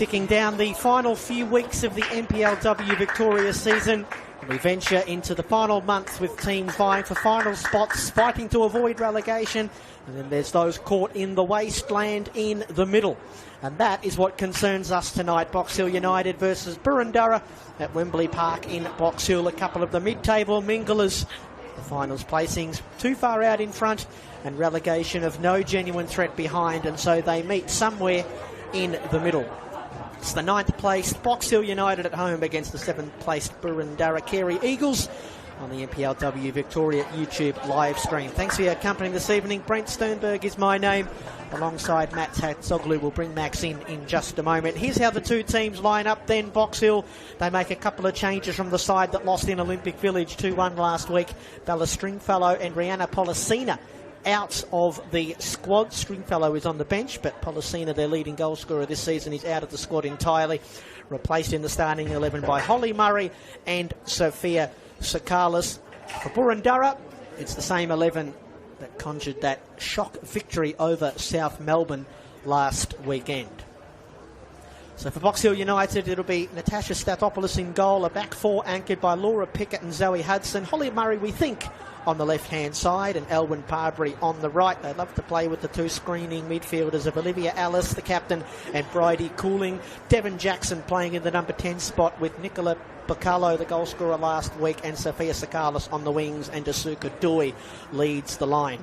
Ticking down the final few weeks of the NPLW Victoria season, we venture into the final month with teams vying for final spots, fighting to avoid relegation, and then there's those caught in the wasteland in the middle. And that is what concerns us tonight. Box Hill United versus Boroondara at Wembley Park in Box Hill. A couple of the mid-table minglers. The finals placings too far out in front and relegation of no genuine threat behind, and so they meet somewhere in the middle. It's the 9th placed Box Hill United at home against the 7th placed Boroondara-Carey Eagles on the NPLW Victoria YouTube live stream. Thanks for your company this evening. Brent Sternberg is my name, alongside Matt Tatsoglu. We'll bring Max in just a moment. Here's how the two teams line up then. Box Hill, they make a couple of changes from the side that lost in Olympic Village 2-1 last week. Bella Stringfellow and Rihanna Policina out of the squad. Stringfellow is on the bench, but Policina, their leading goal scorer this season, is out of the squad entirely. Replaced in the starting 11 by Holly Murray and Sophia Sakalis. For Boroondara, it's the same 11 that conjured that shock victory over South Melbourne last weekend. So for Box Hill United, it'll be Natasha Stathopoulos in goal, a back four anchored by Laura Pickett and Zoe Hudson. Holly Murray, we think, on the left-hand side, and Elwyn Parbury on the right. They love to play with the two screening midfielders of Olivia Alice, the captain, and Bridie Cooling. Devon Jackson playing in the number 10 spot with Nicola Bacallo, the goal scorer last week, and Sophia Sakalis on the wings, and Dasuka Dewey leads the line.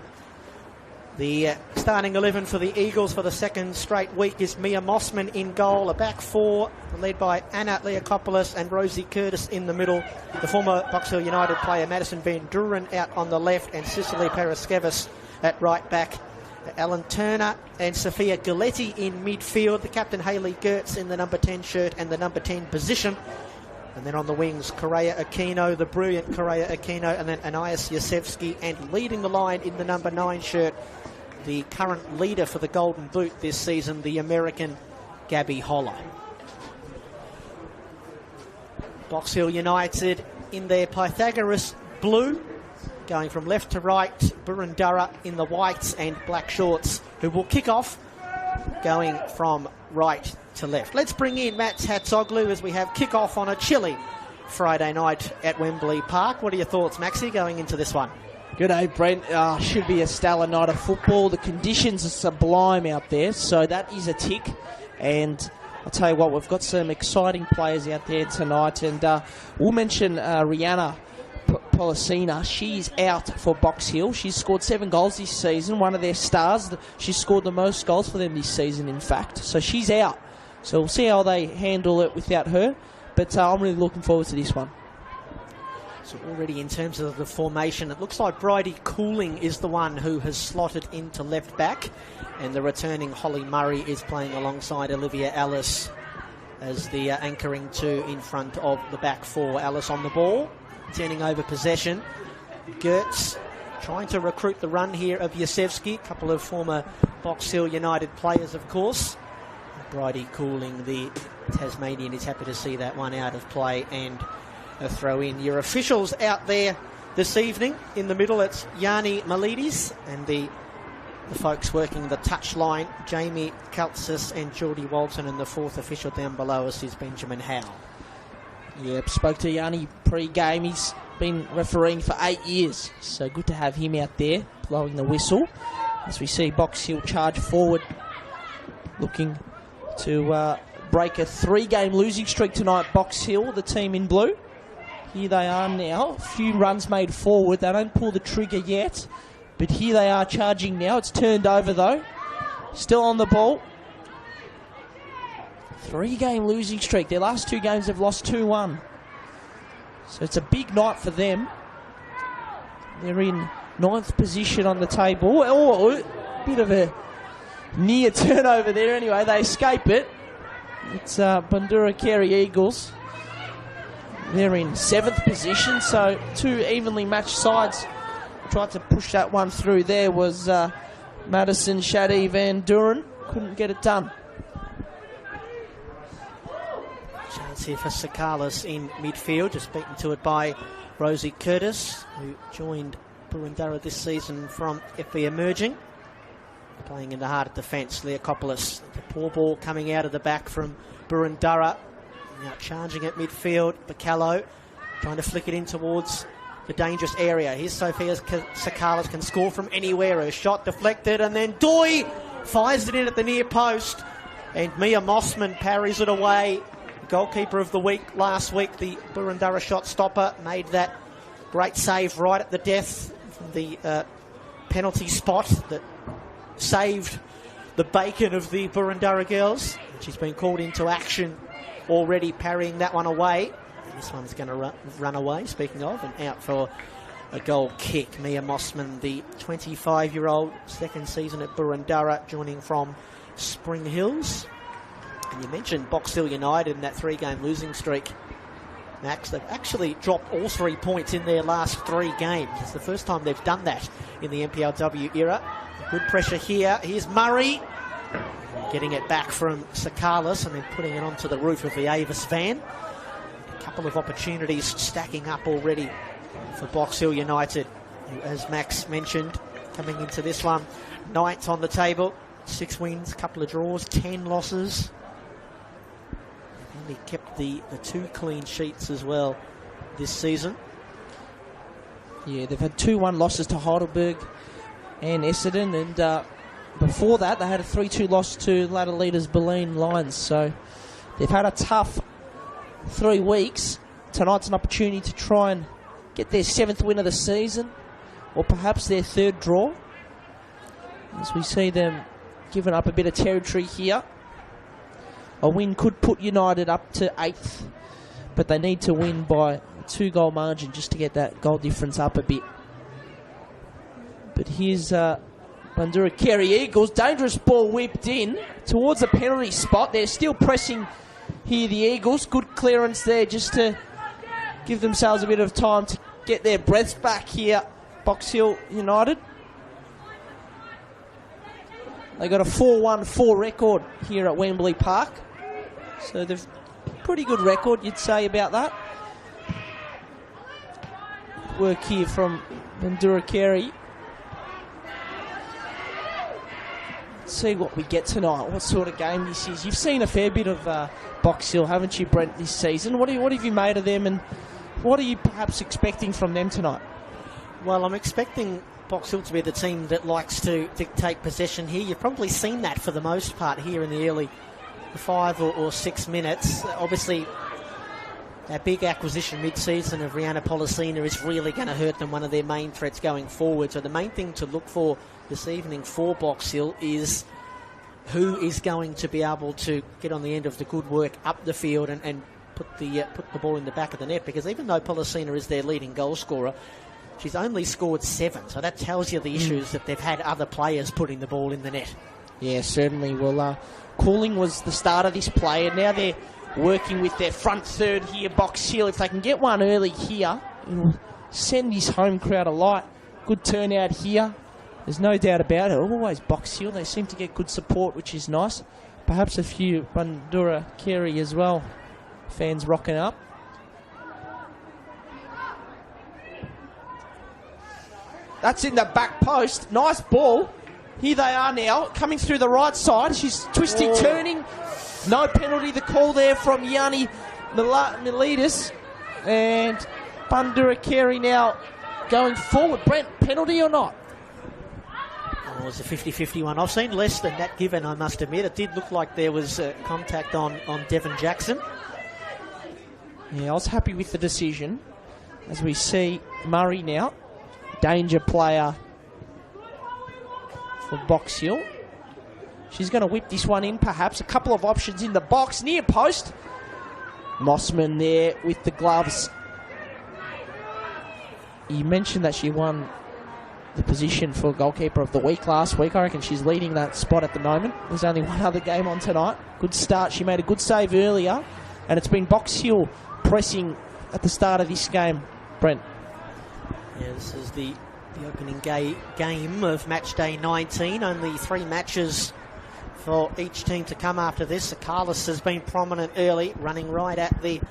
The starting 11 for the Eagles for the second straight week is Mia Mossman in goal, a back four led by Anna Leakopoulos and Rosie Curtis in the middle. The former Box Hill United player Madison Van Duren out on the left, and Cicely Paraskevas at right back. Alan Turner and Sophia Galetti in midfield. The captain Hayley Gertz in the number 10 shirt and the number 10 position. And then on the wings, Correa Aquino, the brilliant Correa Aquino, and then Anais Yasevsky, and leading the line in the number 9 shirt, the current leader for the Golden Boot this season, the American Gabby Holler. Box Hill United in their Pythagoras blue, going from left to right. Boroondara in the whites and black shorts, who will kick off, going from right to left. Let's bring in Matt Tatsoglu as we have kick-off on a chilly Friday night at Wembley Park. What are your thoughts, Maxie, going into this one? Good day, Brent. Should be a stellar night of football. The conditions are sublime out there, so that is a tick. And I'll tell you what, we've got some exciting players out there tonight. And we'll mention Rihanna Policina. She's out for Box Hill. She's scored 7 goals this season, one of their stars. She's scored the most goals for them this season, in fact. So she's out. So we'll see how they handle it without her. But I'm really looking forward to this one. So already in terms of the formation, it looks like Bridie Cooling is the one who has slotted into left back, and the returning Holly Murray is playing alongside Olivia Alice as the anchoring two in front of the back four. Alice on the ball, turning over possession. Gertz trying to recruit the run here of Yasevsky, a couple of former Box Hill United players, of course. Bridie Cooling, the Tasmanian, is happy to see that one out of play and a throw in. Your officials out there this evening in the middle, it's Yanni Malidis, and the folks working the touch line, Jamie Kaltsis and Geordie Walton, and the fourth official down below us is Benjamin Howe. Yep, spoke to Yanni pre-game. He's been refereeing for 8 years, so good to have him out there blowing the whistle as we see Box Hill charge forward, looking to break a 3-game losing streak tonight. Box Hill, the team in blue. Here they are now, a few runs made forward. They don't pull the trigger yet, but here they are charging now. It's turned over though. Still on the ball. 3-game losing streak. Their last 2 games have lost 2-1. So it's a big night for them. They're in 9th position on the table. Oh, a bit of a near turnover there. Anyway, they escape it. It's Boroondara-Carey Eagles. They're in 7th position, so 2 evenly matched sides. Tried to push that one through there was Madison Shaddy Van Duren. Couldn't get it done. Chance here for Sakalis in midfield, just beaten to it by Rosie Curtis, who joined Boroondara this season from FB Emerging. Playing in the heart of defence, Leakopoulos. The poor ball coming out of the back from Boroondara. Now charging at midfield. Bacallo trying to flick it in towards the dangerous area. Here's Sophia Sakalas, can score from anywhere. Her shot deflected, and then Doi fires it in at the near post. And Mia Mossman parries it away. Goalkeeper of the week last week, the Boroondara shot stopper, made that great save right at the death from the penalty spot that saved the bacon of the Boroondara girls. She's been called into action already, parrying that one away. This one's going to run away, speaking of, and out for a goal kick. Mia Mossman, the 25-year-old, second season at Boroondara, joining from Spring Hills. And you mentioned Box Hill United in that 3-game losing streak. Max, they've actually dropped all 3 points in their last 3 games. It's the first time they've done that in the NPLW era. Good pressure here. Here's Murray, getting it back from Sakalas and then putting it onto the roof of the Avis van. A couple of opportunities stacking up already for Box Hill United, who, as Max mentioned, coming into this one, 9th on the table, 6 wins, couple of draws, 10 losses. Only kept the 2 clean sheets as well this season. Yeah, they've had 2-1 losses to Heidelberg and Essendon, and before that they had a 3-2 loss to ladder leaders Berlin Lions. So they've had a tough 3 weeks. Tonight's an opportunity to try and get their 7th win of the season, or perhaps their 3rd draw, as we see them giving up a bit of territory here. A win could put United up to 8th, but they need to win by a 2-goal margin just to get that goal difference up a bit. But here's Boroondara-Carey Eagles. Dangerous ball whipped in towards the penalty spot. They're still pressing here, the Eagles. Good clearance there just to give themselves a bit of time to get their breaths back here, Box Hill United. They got a 4-1-4 record here at Wembley Park. So they've pretty good record, you'd say, about that. Work here from Boroondara-Carey. Let's see what we get tonight, what sort of game this is. You've seen a fair bit of Box Hill, haven't you, Brent, this season? What have you made of them, and what are you perhaps expecting from them tonight? Well, I'm expecting Box Hill to be the team that likes to dictate possession here. You've probably seen that for the most part here in the early 5 or 6 minutes. Obviously, that big acquisition mid-season of Rihanna Policina is really going to hurt them, one of their main threats going forward. So the main thing to look for this evening for Box Hill is who is going to be able to get on the end of the good work up the field and put the ball in the back of the net, because even though Policina is their leading goal scorer, she's only scored 7, so that tells you the issues that they've had other players putting the ball in the net. Yeah, certainly. Well, Cooling was the start of this play, and now they're working with their front third here, Box Hill. If they can get one early here, it'll send this home crowd alight. Good turnout here. There's no doubt about it. Always Box Hill. They seem to get good support, which is nice. Perhaps a few Boroondara-Carey as well. Fans rocking up. That's in the back post. Nice ball. Here they are now, coming through the right side. She's twisting, turning. No penalty. The call there from Yanni Milidis. And Boroondara-Carey now going forward. Brent, penalty or not? Oh, it was a 50-50 one. I've seen less than that given, I must admit. It did look like there was contact on Devon Jackson. Yeah, I was happy with the decision. As we see Murray now, danger player for Box Hill. She's going to whip this one in, perhaps. A couple of options in the box, near post. Mossman there with the gloves. You mentioned that she won the position for goalkeeper of the week last week. I reckon she's leading that spot at the moment. There's only one other game on tonight. Good start. She made a good save earlier, and it's been Box Hill pressing at the start of this game, Brent. Yeah, this is the opening game of match day 19. Only 3 matches for each team to come after this. Sakalas has been prominent early, running right at the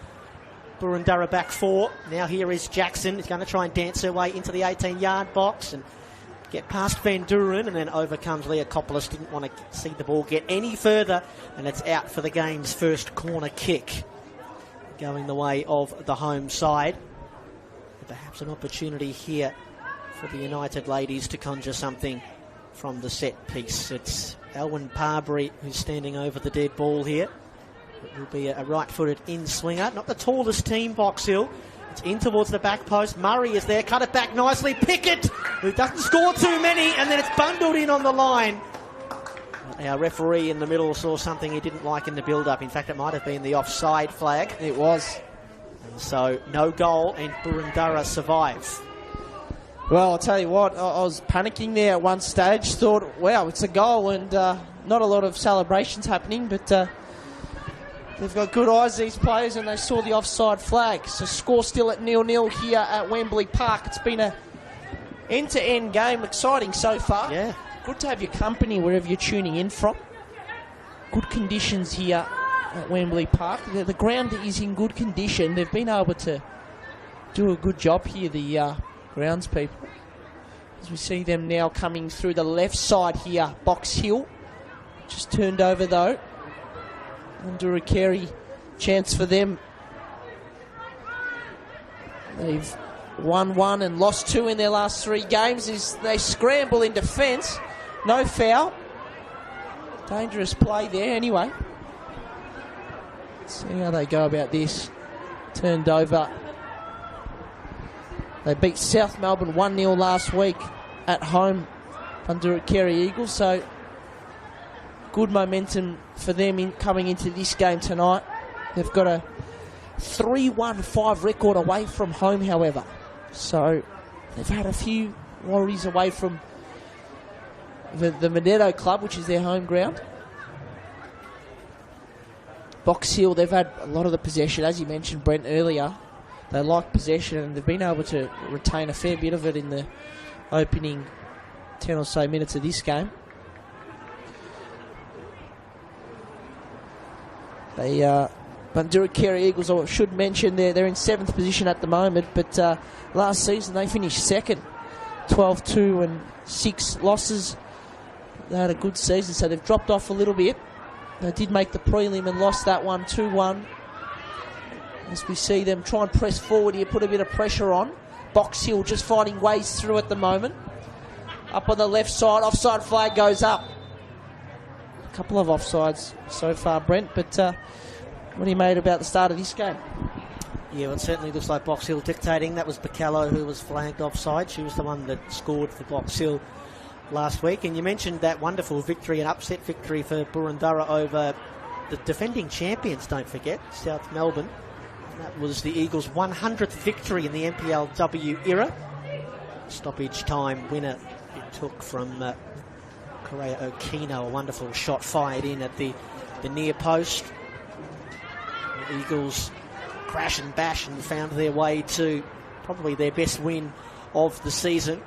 Boroondara back 4. Now here is Jackson. He's going to try and dance her way into the 18-yard box and get past Van Duren, and then overcomes Leokopoulos. Didn't want to see the ball get any further, and it's out for the game's first corner kick, going the way of the home side. Perhaps an opportunity here for the United ladies to conjure something from the set piece. It's Elwyn Parbury who's standing over the dead ball here. It will be a right-footed in-swinger. Not the tallest team, Box Hill. It's in towards the back post. Murray is there, cut it back nicely. Pickett, who doesn't score too many, and then it's bundled in on the line. Our referee in the middle saw something he didn't like in the build-up. In fact, it might have been the offside flag. It was. And so, no goal, and Boroondara survive. Well, I'll tell you what, I was panicking there at one stage. Thought, wow, it's a goal, and not a lot of celebrations happening, but they've got good eyes, these players, and they saw the offside flag. So score still at 0-0 here at Wembley Park. It's been a end-to-end game, exciting so far. Yeah. Good to have your company wherever you're tuning in from. Good conditions here at Wembley Park. The ground is in good condition. They've been able to do a good job here, the grounds people. As we see them now coming through the left side here, Box Hill. Just turned over though. Boroondara-Carey, chance for them. They've won 1 and lost 2 in their last 3 games. As they scramble in defence. No foul. Dangerous play there anyway. Let's see how they go about this. Turned over. They beat South Melbourne 1-0 last week at home, Boroondara-Carey Eagles. So good momentum for them coming into this game tonight. They've got a 3-1-5 record away from home, however. So they've had a few worries away from the Veneto Club, which is their home ground. Box Hill, they've had a lot of the possession, as you mentioned, Brent, earlier. They like possession, and they've been able to retain a fair bit of it in the opening 10 or so minutes of this game. They Boroondara-Carey Eagles, I should mention, they're in 7th position at the moment, but last season they finished 2nd, 12-2 and 6 losses. They had a good season, so they've dropped off a little bit. They did make the prelim and lost that one 2-1. As we see them try and press forward here, put a bit of pressure on. Box Hill just finding ways through at the moment. Up on the left side, offside flag goes up. A couple of offsides so far, Brent, but what do you made about the start of this game? Yeah, well, it certainly looks like Box Hill dictating. That was Bacallo who was flagged offside. She was the one that scored for Box Hill last week. And you mentioned that wonderful victory, an upset victory for Boroondara over the defending champions, don't forget, South Melbourne. That was the Eagles' 100th victory in the NPLW era. Stoppage time winner it took from Correa Okino, a wonderful shot fired in at the near post. The Eagles crash and bash and found their way to probably their best win of the season.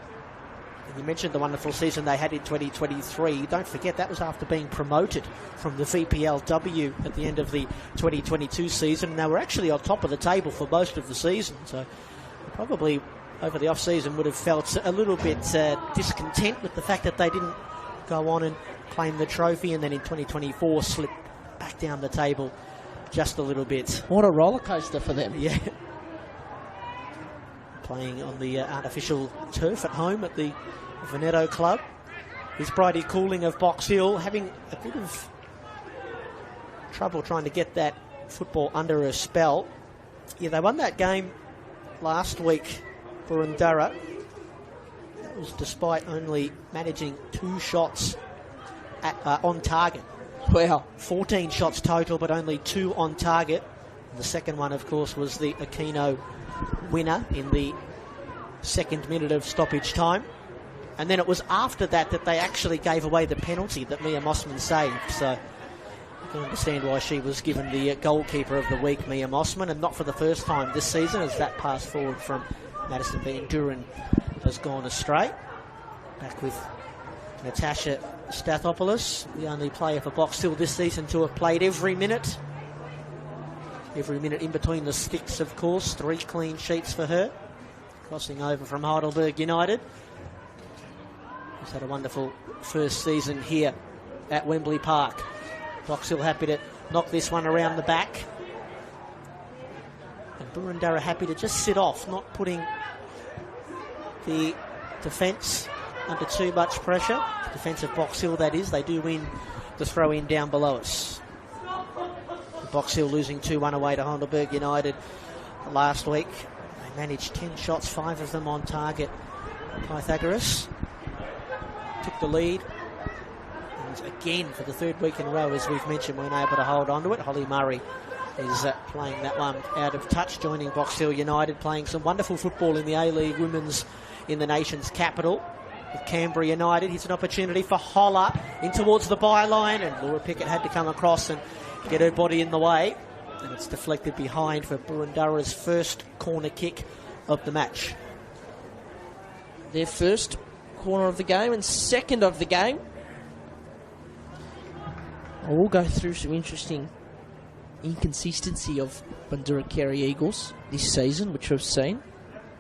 And you mentioned the wonderful season they had in 2023. Don't forget, that was after being promoted from the VPLW at the end of the 2022 season. And they were actually on top of the table for most of the season. So probably over the off-season would have felt a little bit discontent with the fact that they didn't go on and claim the trophy, and then in 2024 slip back down the table just a little bit. What a roller coaster for them. Yeah. Playing on the artificial turf at home at the Veneto Club. Here's Bridie Cooling of Box Hill having a bit of trouble trying to get that football under her spell. Yeah, they won that game last week, Boroondara. That was despite only managing 2 shots on target. Wow. 14 shots total, but only 2 on target. The second one, of course, was the Aquino winner in the 2nd minute of stoppage time. And then it was after that that they actually gave away the penalty that Mia Mossman saved. So you can understand why she was given the goalkeeper of the week, Mia Mossman, and not for the first time this season, as that pass forward from Madison Van Duren has gone astray. Back with Natasha Stathopoulos, the only player for Box Hill this season to have played every minute. Every minute in between the sticks, of course. 3 clean sheets for her. Crossing over from Heidelberg United. He's had a wonderful first season here at Wembley Park. Box Hill happy to knock this one around the back. And Boroondara happy to just sit off, not putting the defence under too much pressure. The defence of Box Hill, that is. They do win the throw-in down below us. Box Hill losing 2-1 away to Heidelberg United last week. They managed 10 shots, 5 of them on target. Pythagoras took the lead. And again, for the third week in a row, as we've mentioned, weren't able to hold on to it. Holly Murray is playing that one out of touch, joining Box Hill United, playing some wonderful football in the A-League Women's in the nation's capital. With Canberra United, here's an opportunity for Holler in towards the byline, and Laura Pickett had to come across and get her body in the way. And it's deflected behind for Boroondara's first corner kick of the match. Their first corner of the game and second of the game. I will go through some interesting inconsistency of Boroondara-Carey Eagles this season, which we've seen.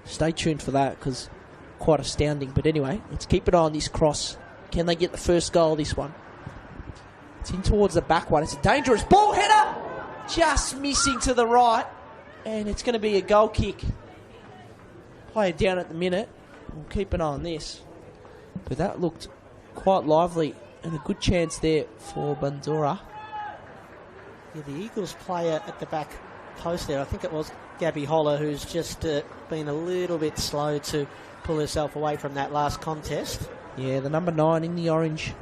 Stay tuned for that, because quite astounding. But anyway, let's keep an eye on this cross. Can they get the first goal this one? It's in towards the back one. It's a dangerous ball header. Just missing to the right. And it's going to be a goal kick. Play it down at the minute. We'll keep an eye on this. But that looked quite lively. And a good chance there for Boroondara. Yeah, the Eagles player at the back post there, I think it was Gabby Holler, who's just been a little bit slow to pull herself away from that last contest. Yeah, the number 9 in the orange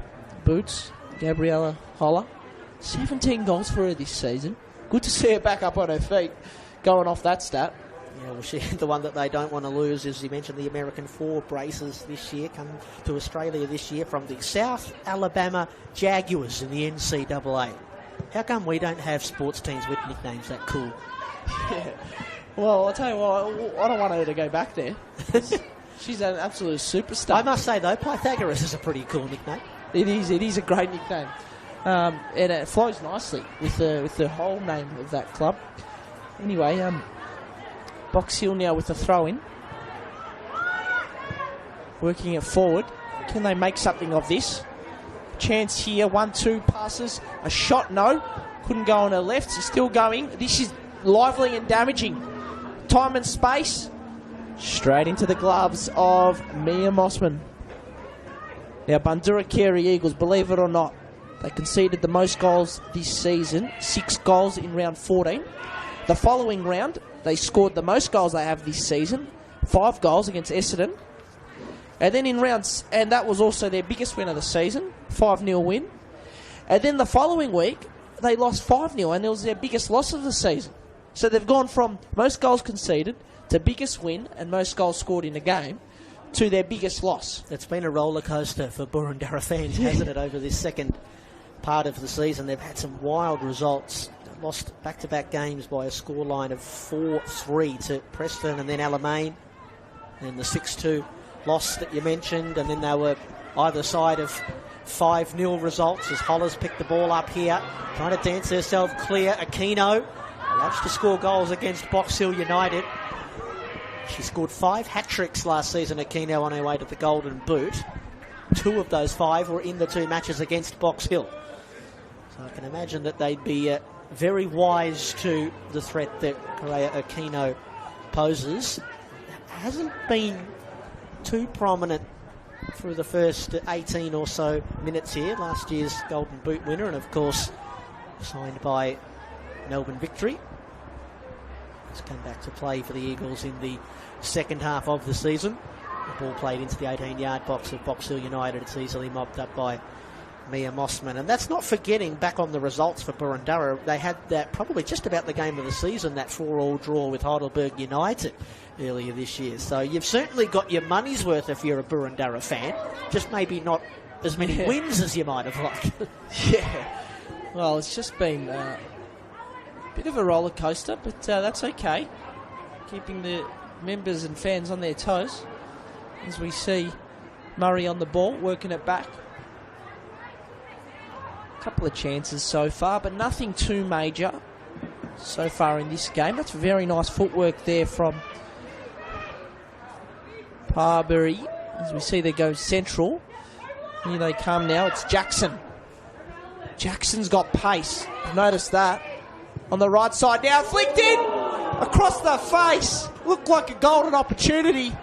boots, Gabriella Holler. 17 goals for her this season. Good to see her back up on her feet, going off that stat. Yeah, well, the one that they don't want to lose, as you mentioned, the American 4 braces this year come to Australia this year from the South Alabama Jaguars in the NCAA. How come we don't have sports teams with nicknames that cool? Yeah. Well, I'll tell you what, I don't want her to go back there. She's an absolute superstar. I must say, though, Pythagoras is a pretty cool nickname. It is a great nickname. And it flows nicely with the whole name of that club. Anyway, Box Hill now with the throw-in. Working it forward. Can they make something of this? Chance here, 1-2 passes. A shot, no. Couldn't go on her left. She's still going. This is lively and damaging. Time and space. Straight into the gloves of Mia Mossman. Now, Boroondara-Carey Eagles, believe it or not, they conceded the most goals this season. 6 goals in round 14. The following round, they scored the most goals they have this season. 5 goals against Essendon. And then in rounds, and that was also their biggest win of the season, 5-0 win. And then the following week, they lost 5-0, and it was their biggest loss of the season. So they've gone from most goals conceded to biggest win and most goals scored in a game to their biggest loss. It's been a roller coaster for Boroondara fans, hasn't it, over this second part of the season. They've had some wild results. They lost back-to-back games by a scoreline of 4-3 to Preston and then Alamein. And the 6-2 loss that you mentioned, and then they were either side of 5-0 results as Hollers picked the ball up here, trying to dance herself clear. Aquino loves to score goals against Box Hill United. She scored 5 hat-tricks last season, Aquino, on her way to the Golden Boot. 2 of those 5 were in the 2 matches against Box Hill. So I can imagine that they'd be very wise to the threat that Correa Aquino poses. Hasn't been too prominent through the first 18 or so minutes here. Last year's Golden Boot winner, and of course signed by Melbourne Victory. Has come back to play for the Eagles in the second half of the season. The ball played into the 18-yard box of Box Hill United. It's easily mopped up by Mia Mossman. And that's not forgetting back on the results for Boroondara. They had that probably just about the game of the season, that 4-4 draw with Heidelberg United earlier this year. So you've certainly got your money's worth if you're a Boroondara fan. Just maybe not as many wins as you might have liked. Yeah. Well, it's just been a bit of a roller coaster, but that's okay. Keeping the members and fans on their toes as we see Murray on the ball, working it back. A couple of chances so far, but nothing too major so far in this game. That's very nice footwork there from Parbury. As we see, they go central. Here they come now. It's Jackson. Jackson's got pace. Notice that. On the right side now. Flicked in. Across the face. Looked like a golden opportunity.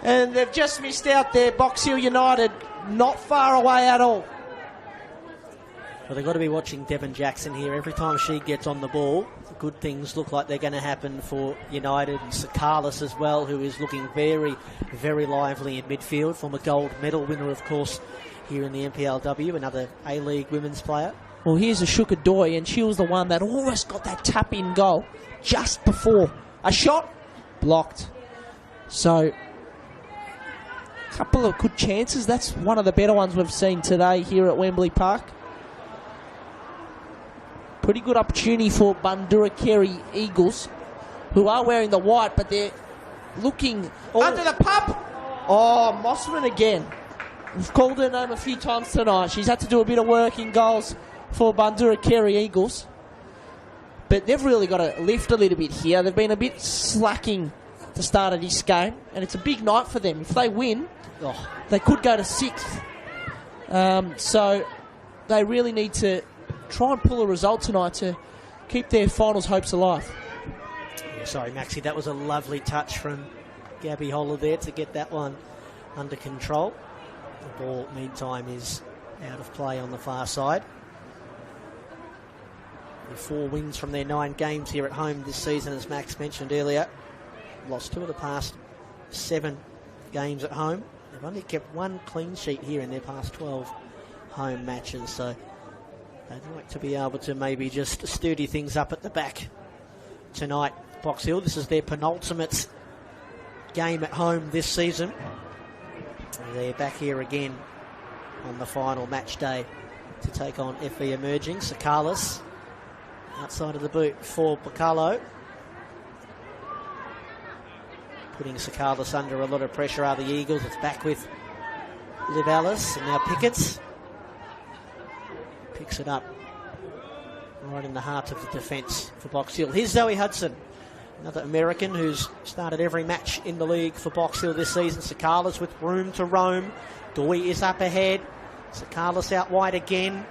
And they've just missed out there. Box Hill United not far away at all. Well, they've got to be watching Devon Jackson here. Every time she gets on the ball, good things look like they're going to happen for United. And Sakalis as well, who is looking very, very lively in midfield. Former gold medal winner, of course, here in the NPLW, another A-League women's player. Well, here's Ashuka Doi, and she was the one that almost got that tap-in goal just before. A shot, blocked. So, a couple of good chances. That's one of the better ones we've seen today here at Wembley Park. Pretty good opportunity for Boroondara-Carey Eagles, who are wearing the white, but they're looking under the pump. Oh, Mossman again. We've called her name a few times tonight. She's had to do a bit of work in goals for Boroondara-Carey Eagles. But they've really got to lift a little bit here. They've been a bit slacking at the start of this game, and it's a big night for them. If they win, they could go to 6th. So they really need to try and pull a result tonight to keep their finals hopes alive. Sorry, Maxie, that was a lovely touch from Gabby Holler there to get that one under control. The ball, meantime, is out of play on the far side. The 4 wins from their 9 games here at home this season, as Max mentioned earlier. Lost 2 of the past 7 games at home. They've only kept 1 clean sheet here in their past 12 home matches, so they'd like to be able to maybe just sturdy things up at the back tonight. Box Hill, this is their penultimate game at home this season. They're back here again on the final match day to take on FE Emerging. Sakalis outside of the boot for Bacalo. Putting Sakalis under a lot of pressure are the Eagles. It's back with Liv Alice, and now Pickett picks it up right in the heart of the defence for Box Hill. Here's Zoe Hudson, another American who's started every match in the league for Box Hill this season. Sakalis with room to roam. Doi is up ahead. Sakalis out wide again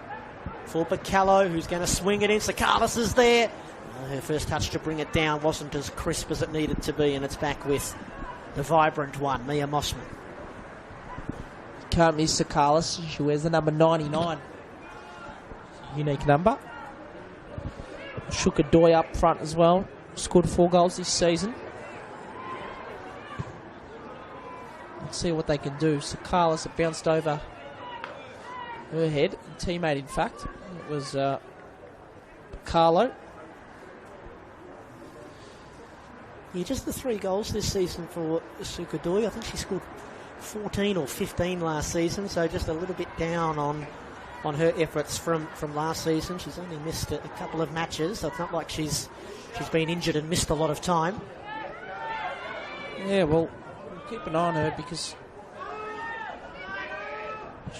for Bacalo, who's going to swing it in. Sakalis is there. Her first touch to bring it down wasn't as crisp as it needed to be, and it's back with the vibrant one, Mia Mossman. Can't miss Sakalis. She wears the number 99. Unique number. Shuka Doi up front as well. Scored 4 goals this season. Let's see what they can do. Sakalis, it bounced over her head. Teammate, in fact. It was Carlo. Yeah, just the 3 goals this season for Suka Doi. I think she scored 14 or 15 last season, so just a little bit down on her efforts from last season. She's only missed a couple of matches, so it's not like she's been injured and missed a lot of time. Yeah, well, we'll keep an eye on her because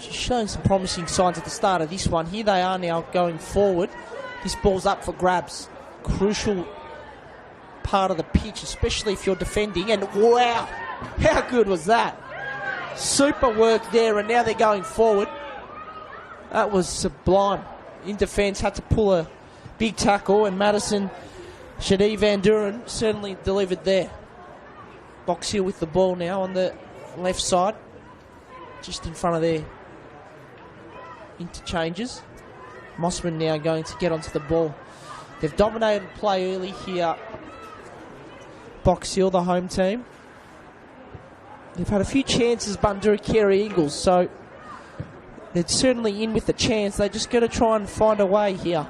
she's showing some promising signs at the start of this one. Here they are now going forward. This ball's up for grabs. Crucial part of the pitch, especially if you're defending. And wow, how good was that? Super work there, and now they're going forward. That was sublime. In defence, had to pull a big tackle, and Madison Shadi Van Duren certainly delivered there. Box Hill with the ball now on the left side, just in front of their interchanges. Mossman now going to get onto the ball. They've dominated play early here. Box Hill, the home team. They've had a few chances, Boroondara-Carey Eagles, so they're certainly in with the chance. They just got to try and find a way here.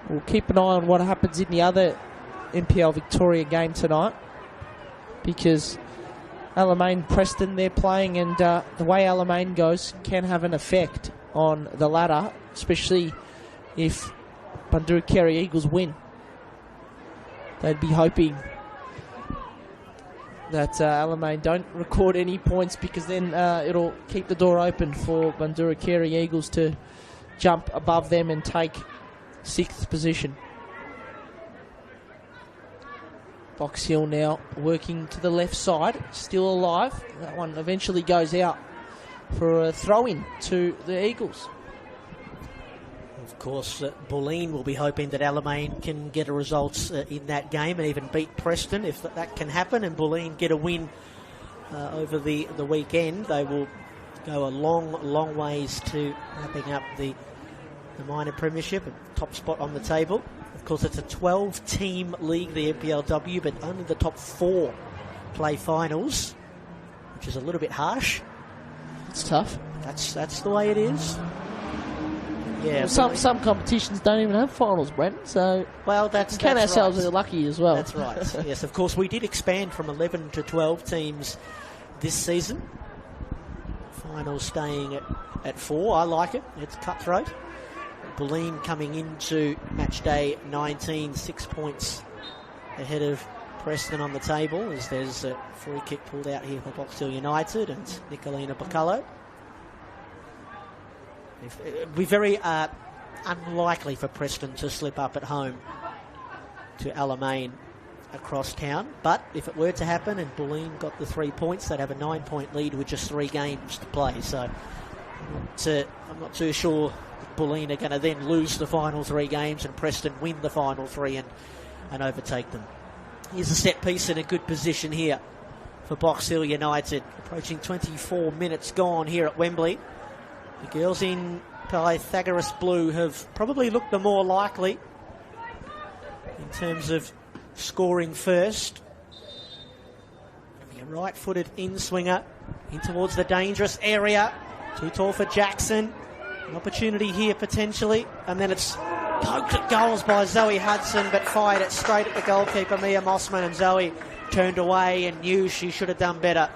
We'll keep an eye on what happens in the other NPL Victoria game tonight, because Alamein Preston, they're playing, and the way Alamein goes can have an effect on the ladder, especially if Boroondara-Carey Eagles win. They'd be hoping that Alamein don't record any points, because then it'll keep the door open for Boroondara-Carey Eagles to jump above them and take 6th position. Box Hill now working to the left side, still alive. That one eventually goes out for a throw-in to the Eagles. Of course, Bulleen will be hoping that Alamein can get a result in that game and even beat Preston. If that can happen and Bulleen get a win over the weekend, they will go a long ways to wrapping up the minor premiership, a top spot on the table. Of course, it's a 12-team league, the NPLW, but only the top 4 play finals, which is a little bit harsh. It's tough. That's the way it is. Yeah, well, some competitions don't even have finals, Brent. So that's count ourselves right. as lucky as well. That's right. Yes, of course, we did expand from 11 to 12 teams this season. Finals staying at 4. I like it. It's cutthroat. Bulleen coming into match day 19, 6 points ahead of Preston on the table, as there's a free kick pulled out here for Box Hill United and Nicolina Bacallo. It would be very unlikely for Preston to slip up at home to Alamein across town, but if it were to happen and Bulleen got the 3 points, they'd have a 9-point lead with just 3 games to play. So I'm not too sure Bulleen are going to then lose the final 3 games and Preston win the final 3 and overtake them. Here's a set piece in a good position here for Box Hill United. Approaching 24 minutes gone here at Wembley. The girls in Pythagoras Blue have probably looked the more likely in terms of scoring first. A right-footed in-swinger in towards the dangerous area. Too tall for Jackson. An opportunity here potentially, and then it's poked at goals by Zoe Hudson, but fired it straight at the goalkeeper Mia Mossman, and Zoe turned away and knew she should have done better.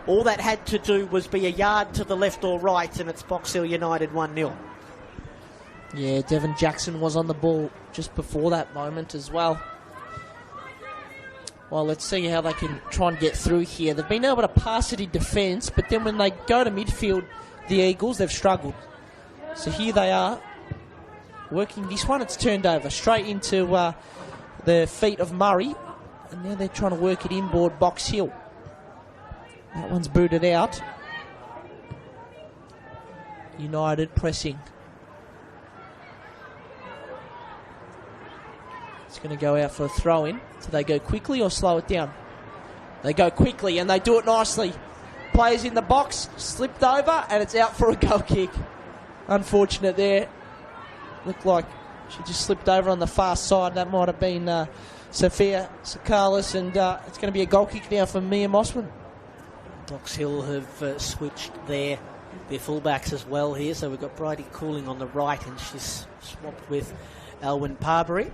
All that had to do was be a yard to the left or right, and it's Box Hill United 1-0. Yeah, Devon Jackson was on the ball just before that moment as well. Well, let's see how they can try and get through here. They've been able to pass it in defence, but then when they go to midfield, the Eagles, they've struggled. So here they are, working this one. It's turned over straight into the feet of Murray, and now they're trying to work it inboard Box Hill. That one's booted out. United pressing. It's going to go out for a throw-in. Do they go quickly or slow it down? They go quickly, and they do it nicely. Players in the box, slipped over, and it's out for a goal kick. Unfortunate there. Looked like she just slipped over on the far side. That might have been Sophia Sakalis, and it's going to be a goal kick now for Mia Mossman. Box Hill have switched their fullbacks as well here. So we've got Bridie Cooling on the right, and she's swapped with Elwyn Parbury.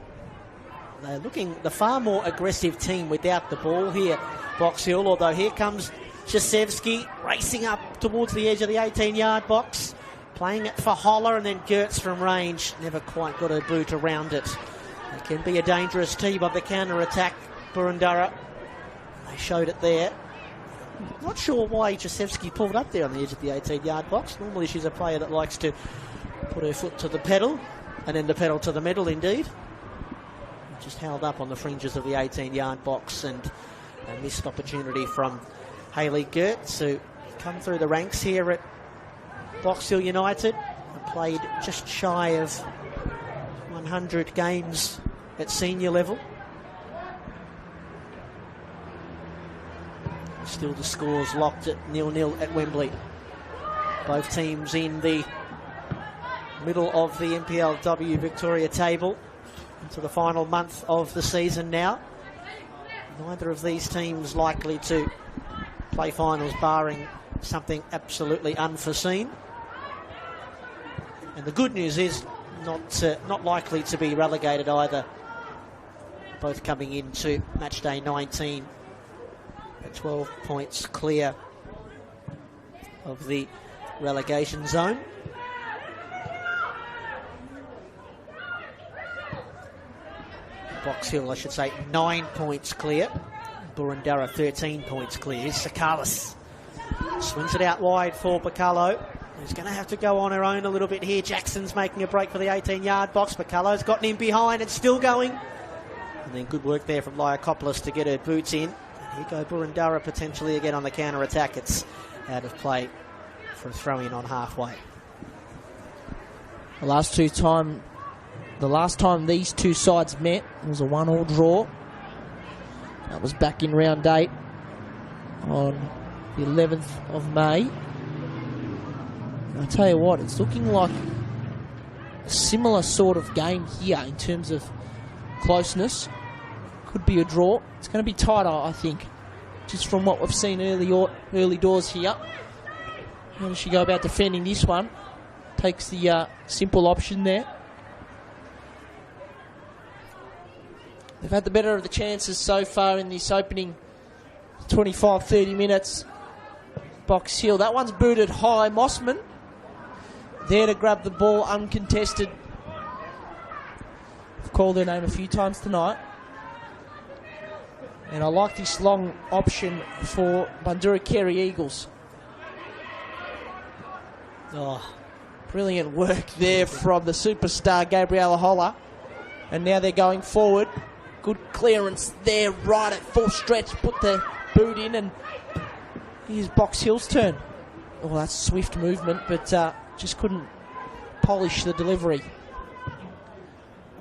They're looking the far more aggressive team without the ball here, Box Hill, although here comes Jasevsky racing up towards the edge of the 18-yard box. Playing it for Holler, and then Gertz from range. Never quite got a boot around it. It can be a dangerous team on the counter-attack, Boroondara. They showed it there. Not sure why Jasevsky pulled up there on the edge of the 18-yard box. Normally she's a player that likes to put her foot to the pedal, and then the pedal to the middle, indeed. Just held up on the fringes of the 18-yard box, and a missed opportunity from Hayley Gertz, who come through the ranks here at Box Hill United, and played just shy of 100 games at senior level. Still the scores locked at 0-0 at Wembley. Both teams in the middle of the NPLW Victoria table into the final month of the season now. Neither of these teams likely to play finals barring something absolutely unforeseen. And the good news is not likely to be relegated either. Both coming into match day 19 at 12 points clear of the relegation zone. Box Hill, I should say, 9 points clear. Boroondara 13 points clear. Here's Sakalis. Swings it out wide for Bacallo. He's going to have to go on her own a little bit here. Jackson's making a break for the 18-yard box. Bacallo's gotten in behind and still going. And then good work there from Liakopoulos to get her boots in. And here go Boroondara potentially again on the counter-attack. It's out of play for a throw-in on halfway. The last time these two sides met was a 1-1 draw. That was back in round 8 on the 11th of May. And I tell you what, it's looking like a similar sort of game here in terms of closeness. Could be a draw. It's going to be tighter, I think, just from what we've seen early doors here. How does she go about defending this one? Takes the simple option there. They've had the better of the chances so far in this opening 25-30 minutes. Box Hill. That one's booted high. Mossman there to grab the ball uncontested. I've called her name a few times tonight. And I like this long option for Boroondara-Carey Eagles. Oh, brilliant work there from the superstar Gabriella Holler. And now they're going forward. Good clearance there, right at full stretch. Put the boot in, and here's Box Hill's turn. Oh, that's swift movement, but just couldn't polish the delivery.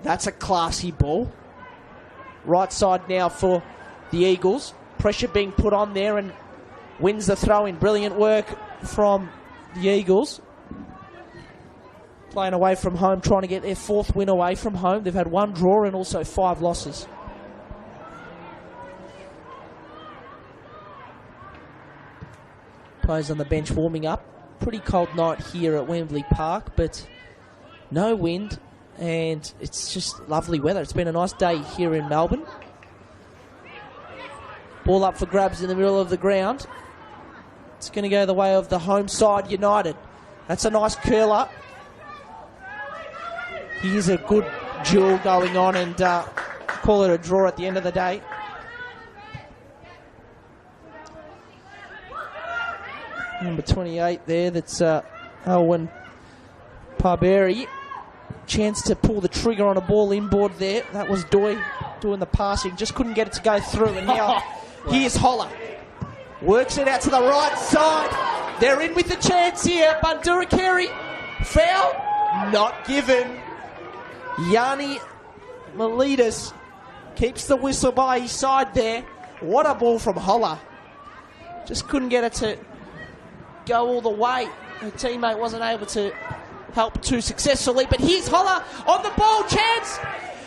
That's a classy ball. Right side now for the Eagles. Pressure being put on there, and wins the throw-in. Brilliant work from the Eagles. Playing away from home, trying to get their 4th win away from home. They've had 1 draw and also 5 losses. Players on the bench warming up. Pretty cold night here at Wembley Park, but no wind, and it's just lovely weather. It's been a nice day here in Melbourne. Ball up for grabs in the middle of the ground. It's going to go the way of the home side, United. That's a nice curler. Here's a good duel going on, and call it a draw at the end of the day. Number 28 there, that's Owen Parberry. Chance to pull the trigger on a ball inboard there. That was Doy doing the passing. Just couldn't get it to go through. And now here's Holler. Works it out to the right side. They're in with the chance here. Boroondara-Carey. Foul? Not given. Yanni Miletus keeps the whistle by his side there. What a ball from Holler. Just couldn't get it to go all the way. Her teammate wasn't able to help too successfully, but here's Holler on the ball. Chance.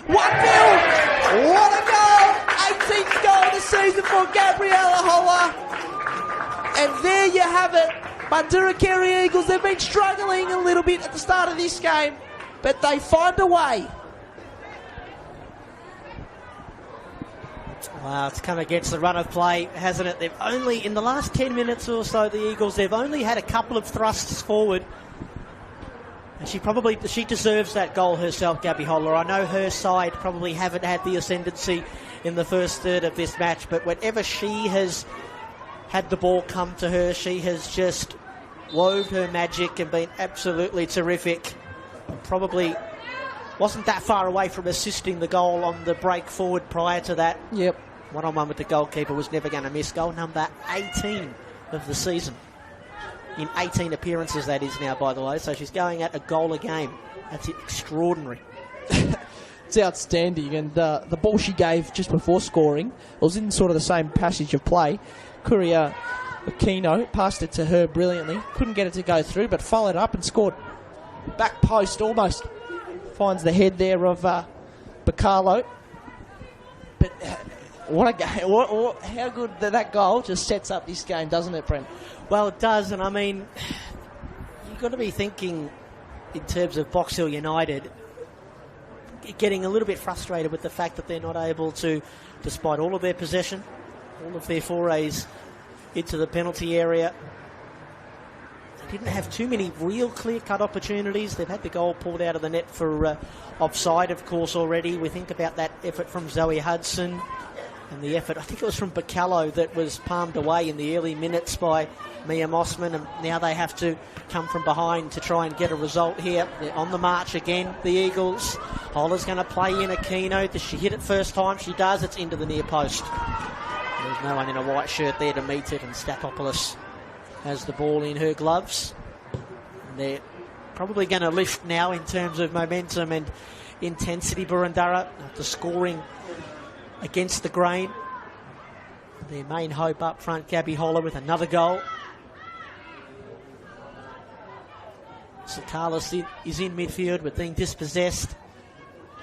1-0. What a goal. 18th goal of the season for Gabriella Holler. And there you have it. Boroondara-Carey Eagles, they've been struggling a little bit at the start of this game, but they find a way. Wow, it's come against the run of play, hasn't it? They've only, in the last 10 minutes or so, the Eagles, they've only had a couple of thrusts forward. And she deserves that goal herself, Gabby Holler. I know her side probably haven't had the ascendancy in the first third of this match, but whenever she has had the ball come to her, she has just wove her magic and been absolutely terrific. Probably wasn't that far away from assisting the goal on the break forward prior to that. Yep. One-on-one with the goalkeeper, was never going to miss. Goal number 18 of the season. In 18 appearances, that is now, by the way. So she's going at a goal a game. That's extraordinary. It's outstanding. And the ball she gave just before scoring was in sort of the same passage of play. Kuria Aquino passed it to her brilliantly. Couldn't get it to go through, but followed up and scored. Back post almost. Finds the head there of Bacalo. But what a game. How good that goal just sets up this game, doesn't it, Brent? Well, it does. And I mean, you've got to be thinking in terms of Box Hill United, getting a little bit frustrated with the fact that they're not able to, despite all of their possession, all of their forays into the penalty area, they didn't have too many real clear-cut opportunities. They've had the goal pulled out of the net for offside, of course, already. We think about that effort from Zoe Hudson. And the effort, I think it was from Bacallo, that was palmed away in the early minutes by Mia Mossman, and now they have to come from behind to try and get a result here. They're on the march again, the Eagles. Holler's going to play in Aquino. Does she hit it first time? She does. It's into the near post. There's no one in a white shirt there to meet it, and Statopoulos has the ball in her gloves. And they're probably going to lift now in terms of momentum and intensity, Boroondara, after scoring against the grain. Their main hope up front, Gabby Holler, with another goal. Sakalis is in midfield but being dispossessed.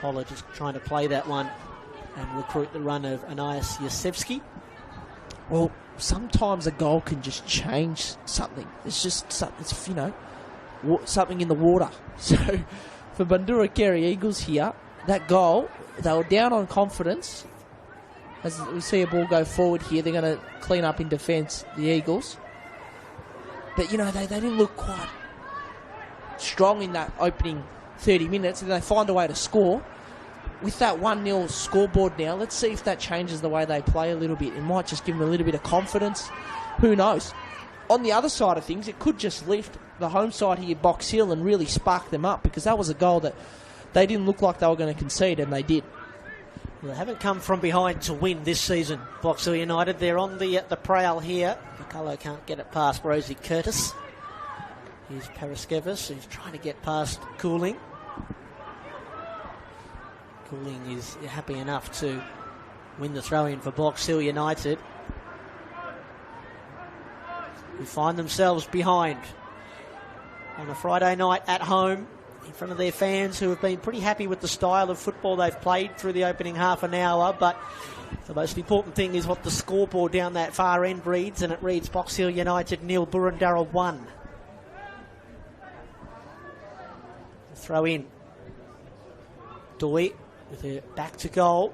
Holler just trying to play that one and recruit the run of Anais Yasevsky. Well, sometimes a goal can just change something. It's just something, it's, you know, something in the water. So for Boroondara-Carey Eagles here, that goal, they were down on confidence. As we see a ball go forward here, they're going to clean up in defence, the Eagles. But, you know, they didn't look quite strong in that opening 30 minutes, and they find a way to score. With that 1-0 scoreboard now, let's see if that changes the way they play a little bit. It might just give them a little bit of confidence. Who knows? On the other side of things, it could just lift the home side here, Box Hill, and really spark them up, because that was a goal that they didn't look like they were going to concede, and they did. Well, they haven't come from behind to win this season, Box Hill United. They're on the prowl here. McCullough can't get it past Rosie Curtis. Here's Paraskevas, who's trying to get past Cooling. Cooling is happy enough to win the throw-in for Box Hill United, who find themselves behind on a Friday night at home in front of their fans, who have been pretty happy with the style of football they've played through the opening half an hour. But the most important thing is what the scoreboard down that far end reads, and it reads Box Hill United 0, Boroondara 1. Throw in. Doi with her back to goal.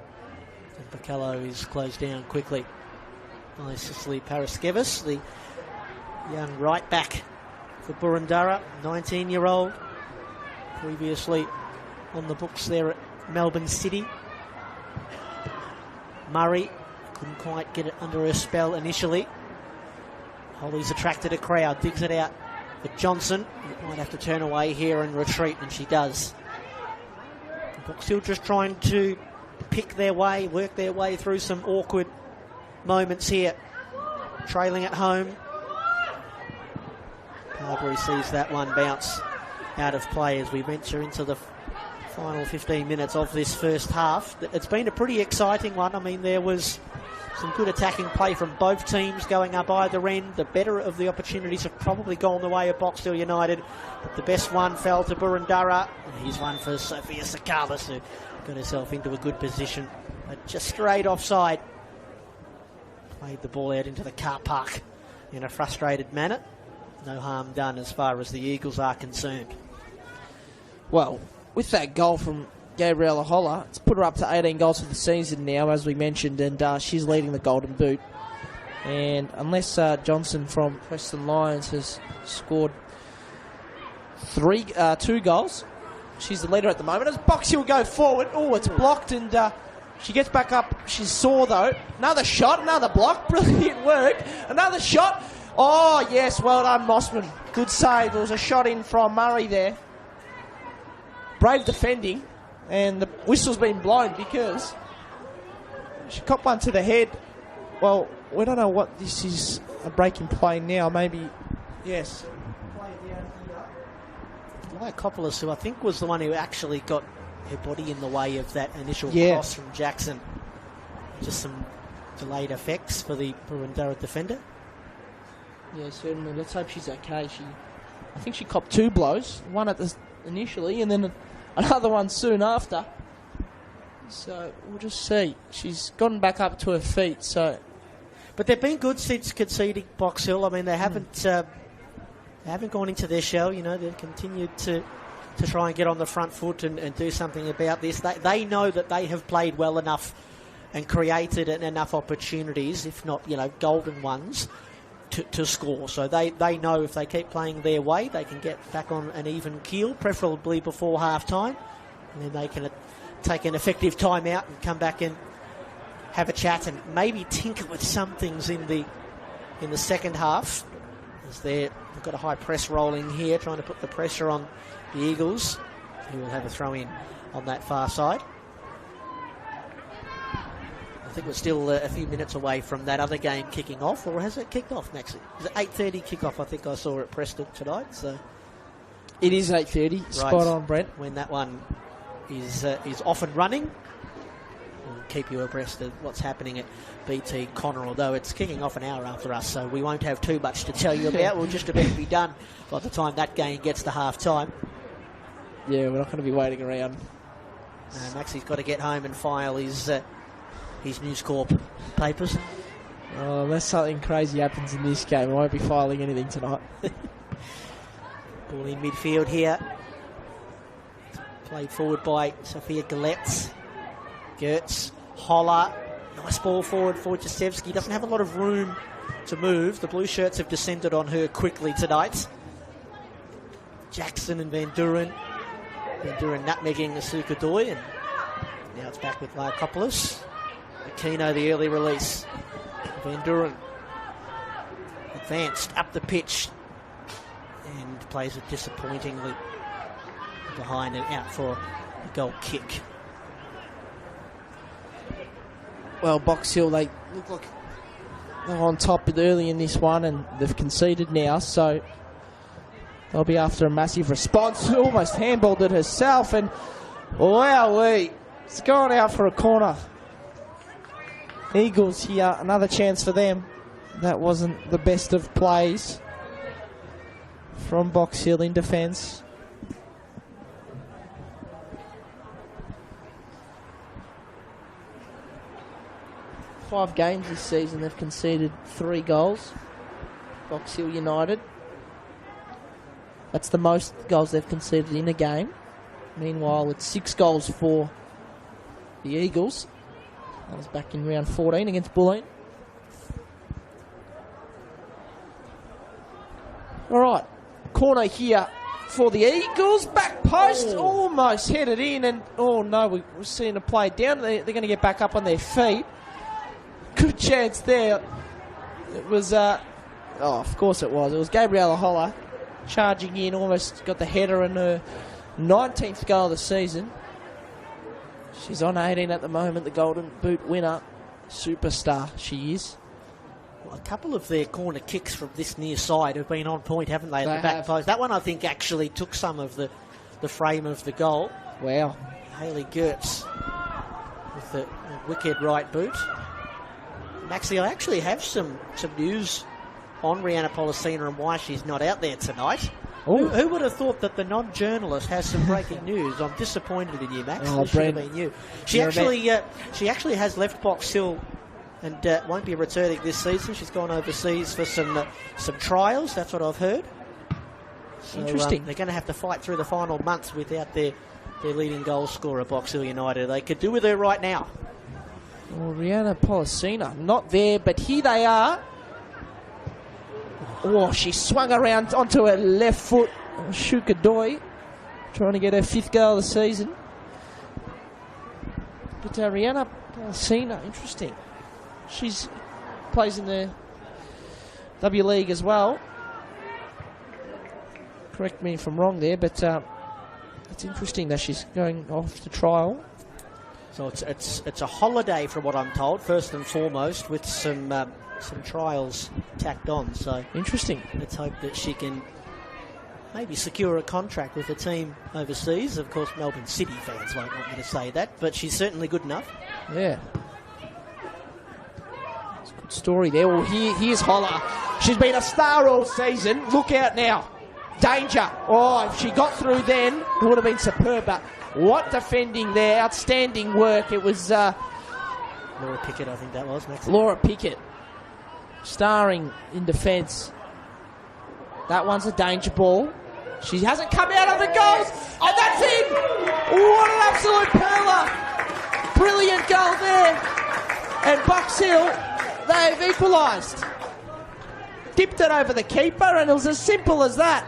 And Bacallo is closed down quickly by Cicely Paraskevas, the young right back for Boroondara, 19-year-old. Previously on the books there at Melbourne City. Murray couldn't quite get it under her spell initially. Holly's attracted a crowd, digs it out for Johnson. Might have to turn away here and retreat, and she does. Still just trying to pick their way, work their way through some awkward moments here. Trailing at home. Carberry sees that one bounce out of play as we venture into the final 15 minutes of this first half. It's been a pretty exciting one. I mean, there was some good attacking play from both teams going up either end. The better of the opportunities have probably gone the way of Box Hill United, but the best one fell to Boroondara. And here's one for Sophia Sakalis, who got herself into a good position, but just straight offside. Played the ball out into the car park in a frustrated manner. No harm done as far as the Eagles are concerned. Well, with that goal from Gabriella Holler, it's put her up to 18 goals for the season now, as we mentioned, and she's leading the Golden Boot. And unless Johnson from Preston Lions has scored 2 goals, she's the leader at the moment. As Box Hill go forward, it's blocked, and she gets back up. She's sore though. Another shot, another block, brilliant work. Another shot. Oh yes, well done, Mossman. Good save. There was a shot in from Murray there. Brave defending. And the whistle's been blown because she copped one to the head. Well, we don't know what this is, a break in play now. Maybe, yes. Lyakopoulos, who I think was the one who actually got her body in the way of that initial cross from Jackson. Just some delayed effects for the Boroondara defender. Yeah, certainly. Let's hope she's okay. I think she copped 2 blows. One at the initially, and then another one soon after. So we'll just see. She's gotten back up to her feet. So, but they've been good since conceding Box Hill. I mean, they haven't gone into their shell. You know, they've continued to try and get on the front foot and do something about this. They know that they have played well enough and created enough opportunities, if not, you know, golden ones, to score. So they know if they keep playing their way, they can get back on an even keel, preferably before half time, and then they can take an effective timeout and come back and have a chat and maybe tinker with some things in the second half. As they've got a high press rolling here, trying to put the pressure on the Eagles, who will have a throw in on that far side. I think we're still a few minutes away from that other game kicking off, or has it kicked off next? Is it 8:30 kickoff? I think I saw at Preston tonight. So it is 8:30. Right. Spot on, Brent. When that one is off and running, we'll keep you abreast of what's happening at BT Connor, although it's kicking off an hour after us, so we won't have too much to tell you about. We'll just about be done by the time that game gets to half time. Yeah, we're not going to be waiting around. Maxie's got to get home and file his News Corp papers. Oh, unless something crazy happens in this game, I won't be filing anything tonight. Ball in midfield here. Played forward by Sophia Galetz. Gertz, Holler. Nice ball forward for Jasevsky. Doesn't have a lot of room to move. The blue shirts have descended on her quickly tonight. Jackson and Van Duren. Van Duren nutmegging Asuka Doi. And now it's back with Lyakopoulos. Aquino, the early release. Van Duren advanced up the pitch and plays it disappointingly behind and out for a goal kick. Well, Box Hill, they look like they're on top early in this one, and they've conceded now, so they'll be after a massive response. Almost handballed it herself, and wowee, it's gone out for a corner. Eagles here, another chance for them. That wasn't the best of plays from Box Hill in defence. Five games this season, they've conceded 3 goals. Box Hill United. That's the most goals they've conceded in a game. Meanwhile, it's 6 goals for the Eagles. That was back in round 14 against Bulleen. All right, corner here for the Eagles. Back post, almost headed in, and oh no, we're seeing a play down. They're going to get back up on their feet. Good chance there. It was, of course it was. It was Gabriella Holler charging in, almost got the header in her 19th goal of the season. She's on 18 at the moment, the Golden Boot winner. Superstar she is. Well, a couple of their corner kicks from this near side have been on point, haven't they, at the back post? That one, I think, actually took some of the frame of the goal. Wow. Hayley Gertz with the wicked right boot. Maxie, I actually have some news on Rihanna Policina and why she's not out there tonight. Who would have thought that the non-journalist has some breaking news? I'm disappointed in you, Max. This should have been you. She actually has left Box Hill and won't be returning this season. She's gone overseas for some trials. That's what I've heard. So, interesting. They're going to have to fight through the final months without their leading goal scorer, Box Hill United. They could do with her right now. Well, Rihanna Policina not there, but here they are. Oh, she swung around onto her left foot. Shuka Doi trying to get her 5th goal of the season. But Rihanna Policina, interesting. She's plays in the W League as well. Correct me if I'm wrong there, but it's interesting that she's going off to trial. So it's a holiday, from what I'm told, first and foremost, with some trials tacked on. So interesting. Let's hope that she can maybe secure a contract with a team overseas. Of course, Melbourne City fans won't want me to say that, but she's certainly good enough. Yeah. It's a good story there. Well, here's Holler. She's been a star all season. Look out now. Danger. Oh, if she got through then, it would have been superb. But what defending there. Outstanding work. It was Laura Pickett, I think that was. Next Laura Pickett. Starring in defence. That one's a danger ball. She hasn't come out of the goals. And that's in! What an absolute perler. Brilliant goal there. And Box Hill, they've equalised. Dipped it over the keeper, and it was as simple as that.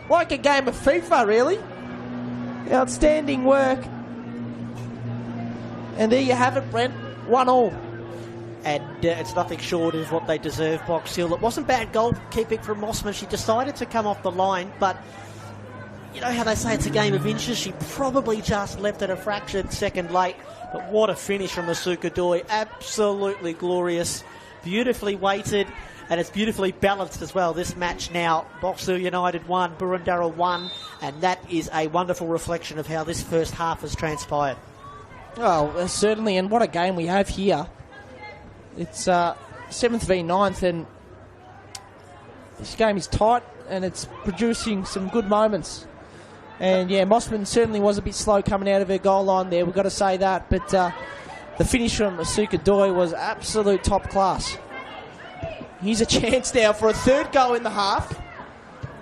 Like a game of FIFA, really. Outstanding work. And there you have it, Brent. 1-1. and it's nothing short of what they deserve, Box Hill. It wasn't bad goalkeeping from Mossman. She decided to come off the line, but you know how they say it's a game of inches? She probably just left it a fraction second late, but what a finish from Asuka Doi. Absolutely glorious, beautifully weighted, and it's beautifully balanced as well. This match now, Box Hill United 1, Boroondara 1, and that is a wonderful reflection of how this first half has transpired. Oh, certainly, and what a game we have here. It's 7th v 9th, and this game is tight, and it's producing some good moments. And yeah, Mossman certainly was a bit slow coming out of her goal line there, we've got to say that, but the finish from Asuka Doi was absolute top class. Here's a chance now for a third goal in the half.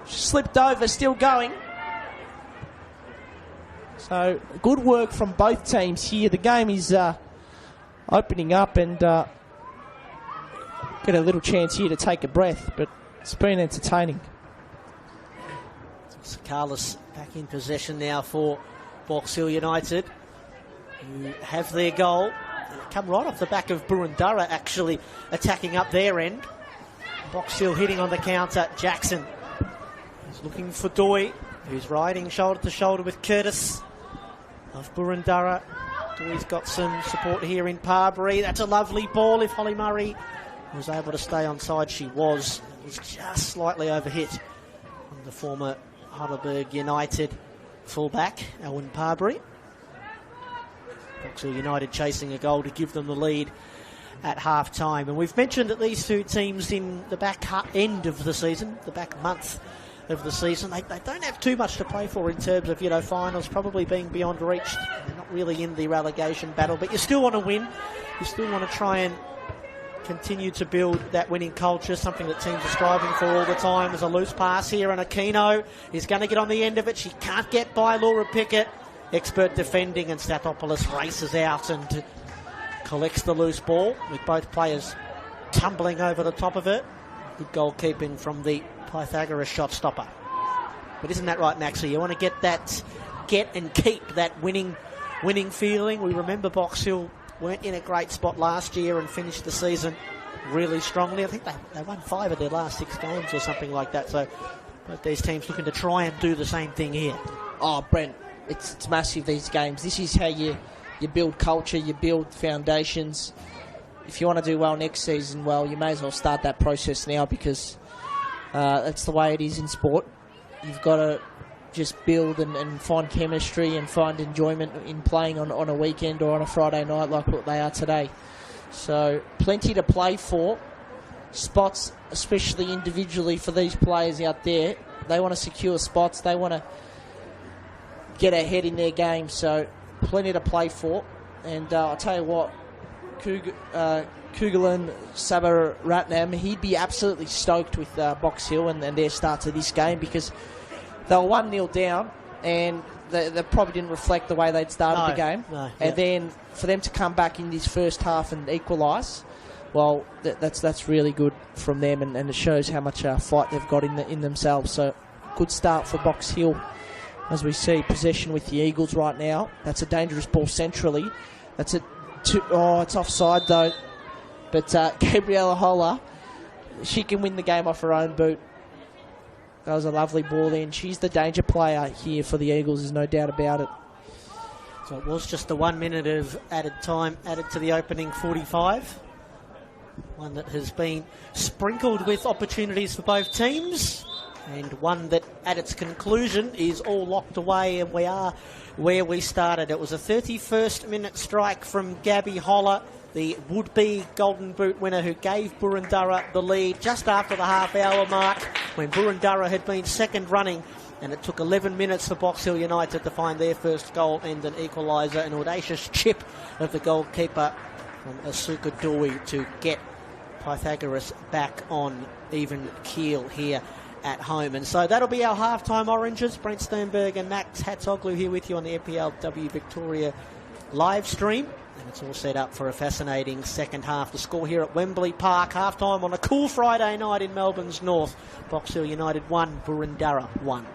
She slipped over, still going. So, good work from both teams here. The game is opening up, and get a little chance here to take a breath, but it's been entertaining. Carlos back in possession now for Box Hill United, who have their goal. Come right off the back of Boroondara, actually attacking up their end. Box Hill hitting on the counter. Jackson is looking for Doi, who's riding shoulder to shoulder with Curtis of Boroondara. Doi's got some support here in Parbury. That's a lovely ball. If Holly Murray was able to stay on side, she was. It was just slightly overhit from the former Heidelberg United fullback, Owen Parbury. Box Hill United chasing a goal to give them the lead at half-time. And we've mentioned that these two teams in the back end of the season, the back month of the season, they don't have too much to play for in terms of, you know, finals probably being beyond reach. They're not really in the relegation battle, but you still want to win. You still want to try and continue to build that winning culture, something that teams are striving for all the time. There's a loose pass here, and Aquino is going to get on the end of it. She can't get by Laura Pickett. Expert defending, and Stathopoulos races out and collects the loose ball with both players tumbling over the top of it. Good goalkeeping from the Pythagoras shot stopper. But isn't that right, Maxie? You want to get and keep that winning feeling. We remember Box Hill weren't in a great spot last year and finished the season really strongly. I think they won 5 of their last 6 games or something like that. So both these teams looking to try and do the same thing here. Oh, Brent, it's massive, these games. This is how you build culture, you build foundations. If you want to do well next season, well, you may as well start that process now, because that's the way it is in sport. You've got to just build and find chemistry and find enjoyment in playing on a weekend or on a Friday night like what they are today. So plenty to play for. Spots, especially individually for these players out there. They want to secure spots. They want to get ahead in their game. So plenty to play for. And I'll tell you what, Kugalan Sabaratnam, he'd be absolutely stoked with Box Hill and their start to this game, because they were 1-0 down, and they probably didn't reflect the way they'd started the game. And then for them to come back in this first half and equalise, well, that's really good from them, and it shows how much fight they've got in themselves. So good start for Box Hill. As we see possession with the Eagles right now. That's a dangerous ball centrally. That's it's offside though. But Gabriella Holler, she can win the game off her own boot. That was a lovely ball in. She's the danger player here for the Eagles, there's no doubt about it. So it was just the 1 minute of added time added to the opening 45. One that has been sprinkled with opportunities for both teams, and one that at its conclusion is all locked away, and we are where we started. It was a 31st minute strike from Gabby Holler, the would-be Golden Boot winner, who gave Boroondara the lead just after the half-hour mark, when Boroondara had been second running, and it took 11 minutes for Box Hill United to find their first goal and an equaliser. An audacious chip of the goalkeeper from Asuka Doi to get Pythagoras back on even keel here at home. And so that'll be our halftime oranges. Brent Sternberg and Max Hatzoglu here with you on the NPLW Victoria live stream. And it's all set up for a fascinating second half. The score here at Wembley Park, halftime on a cool Friday night in Melbourne's north. Box Hill United 1, Boroondara 1.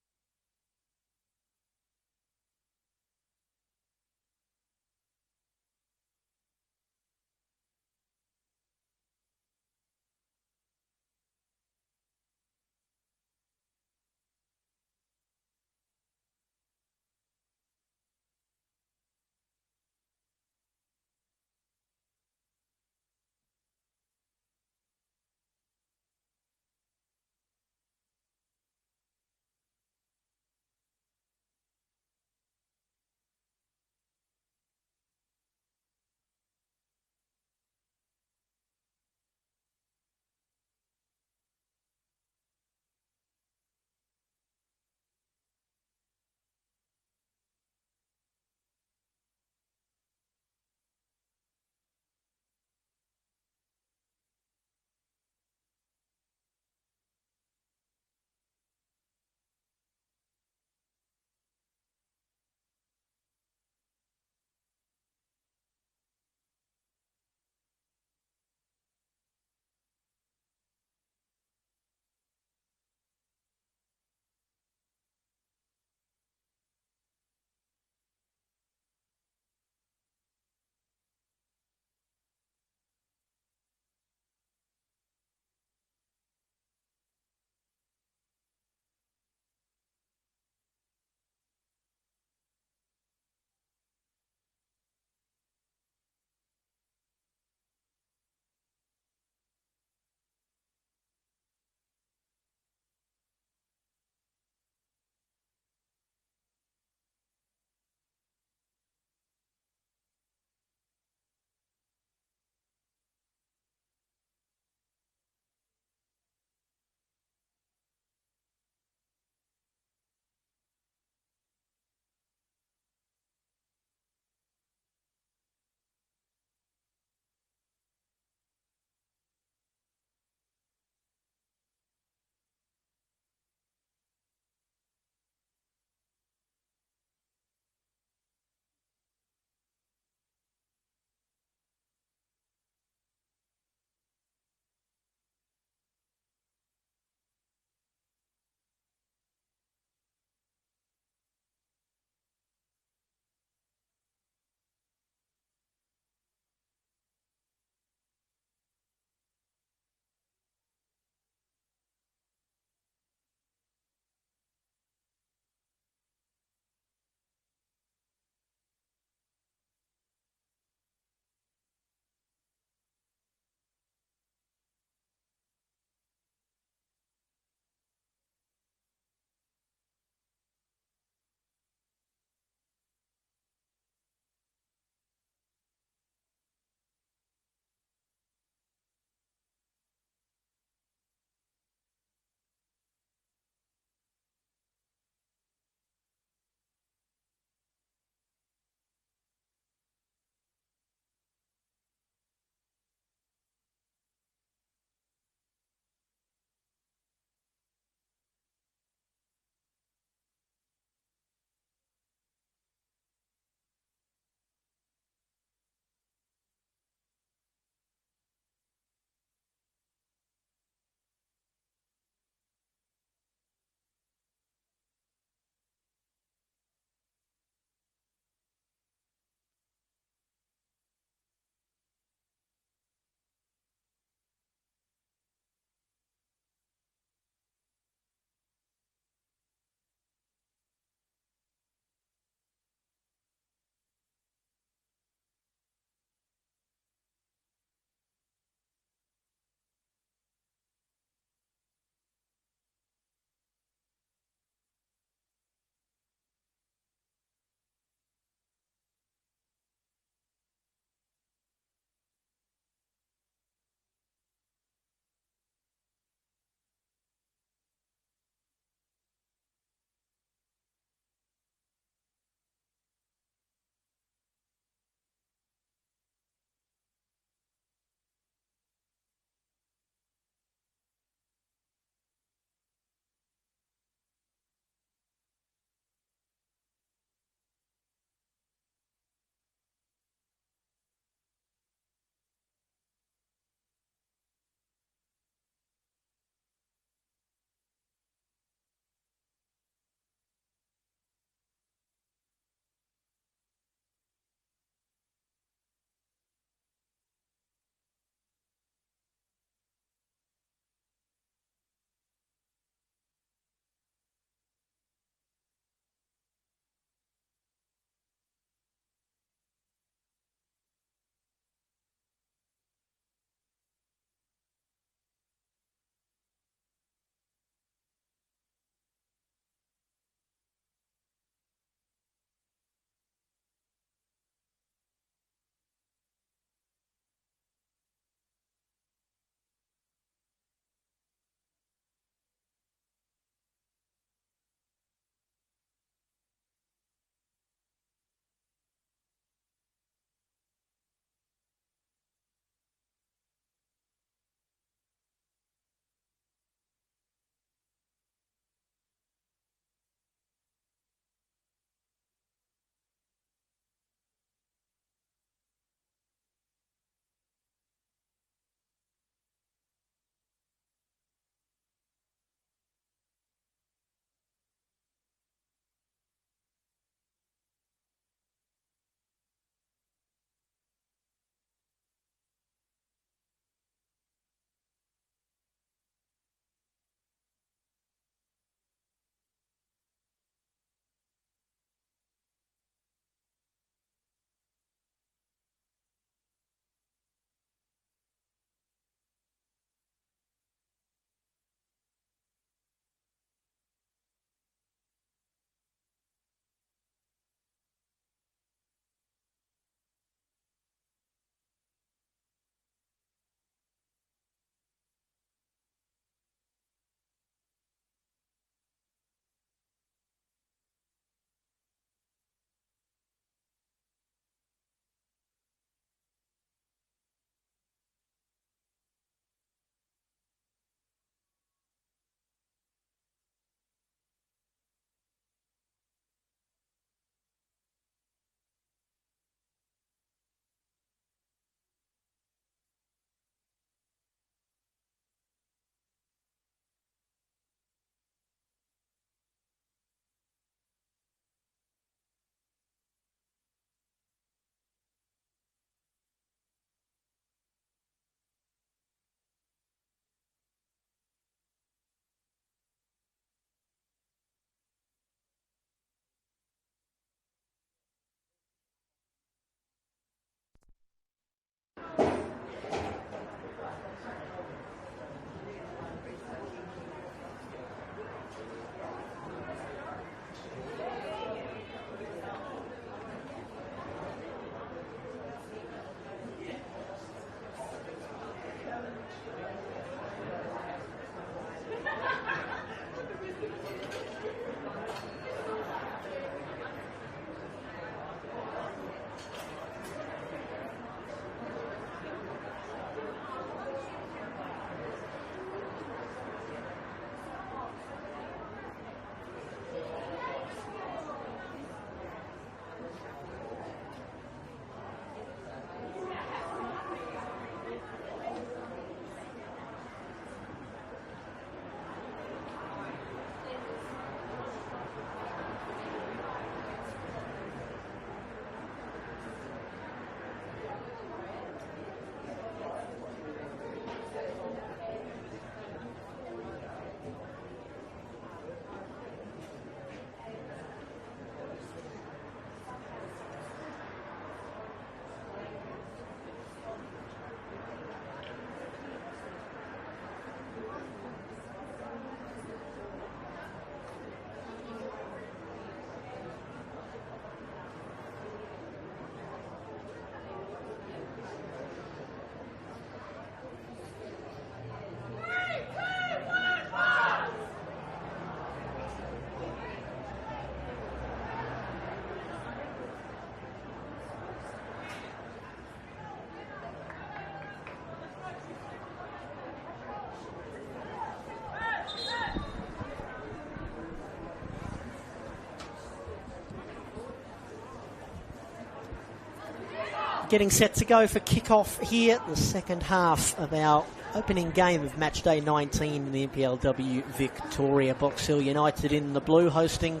getting set to go for kickoff here, the second half of our opening game of match day 19 in the NPLW Victoria. Box Hill United in the blue hosting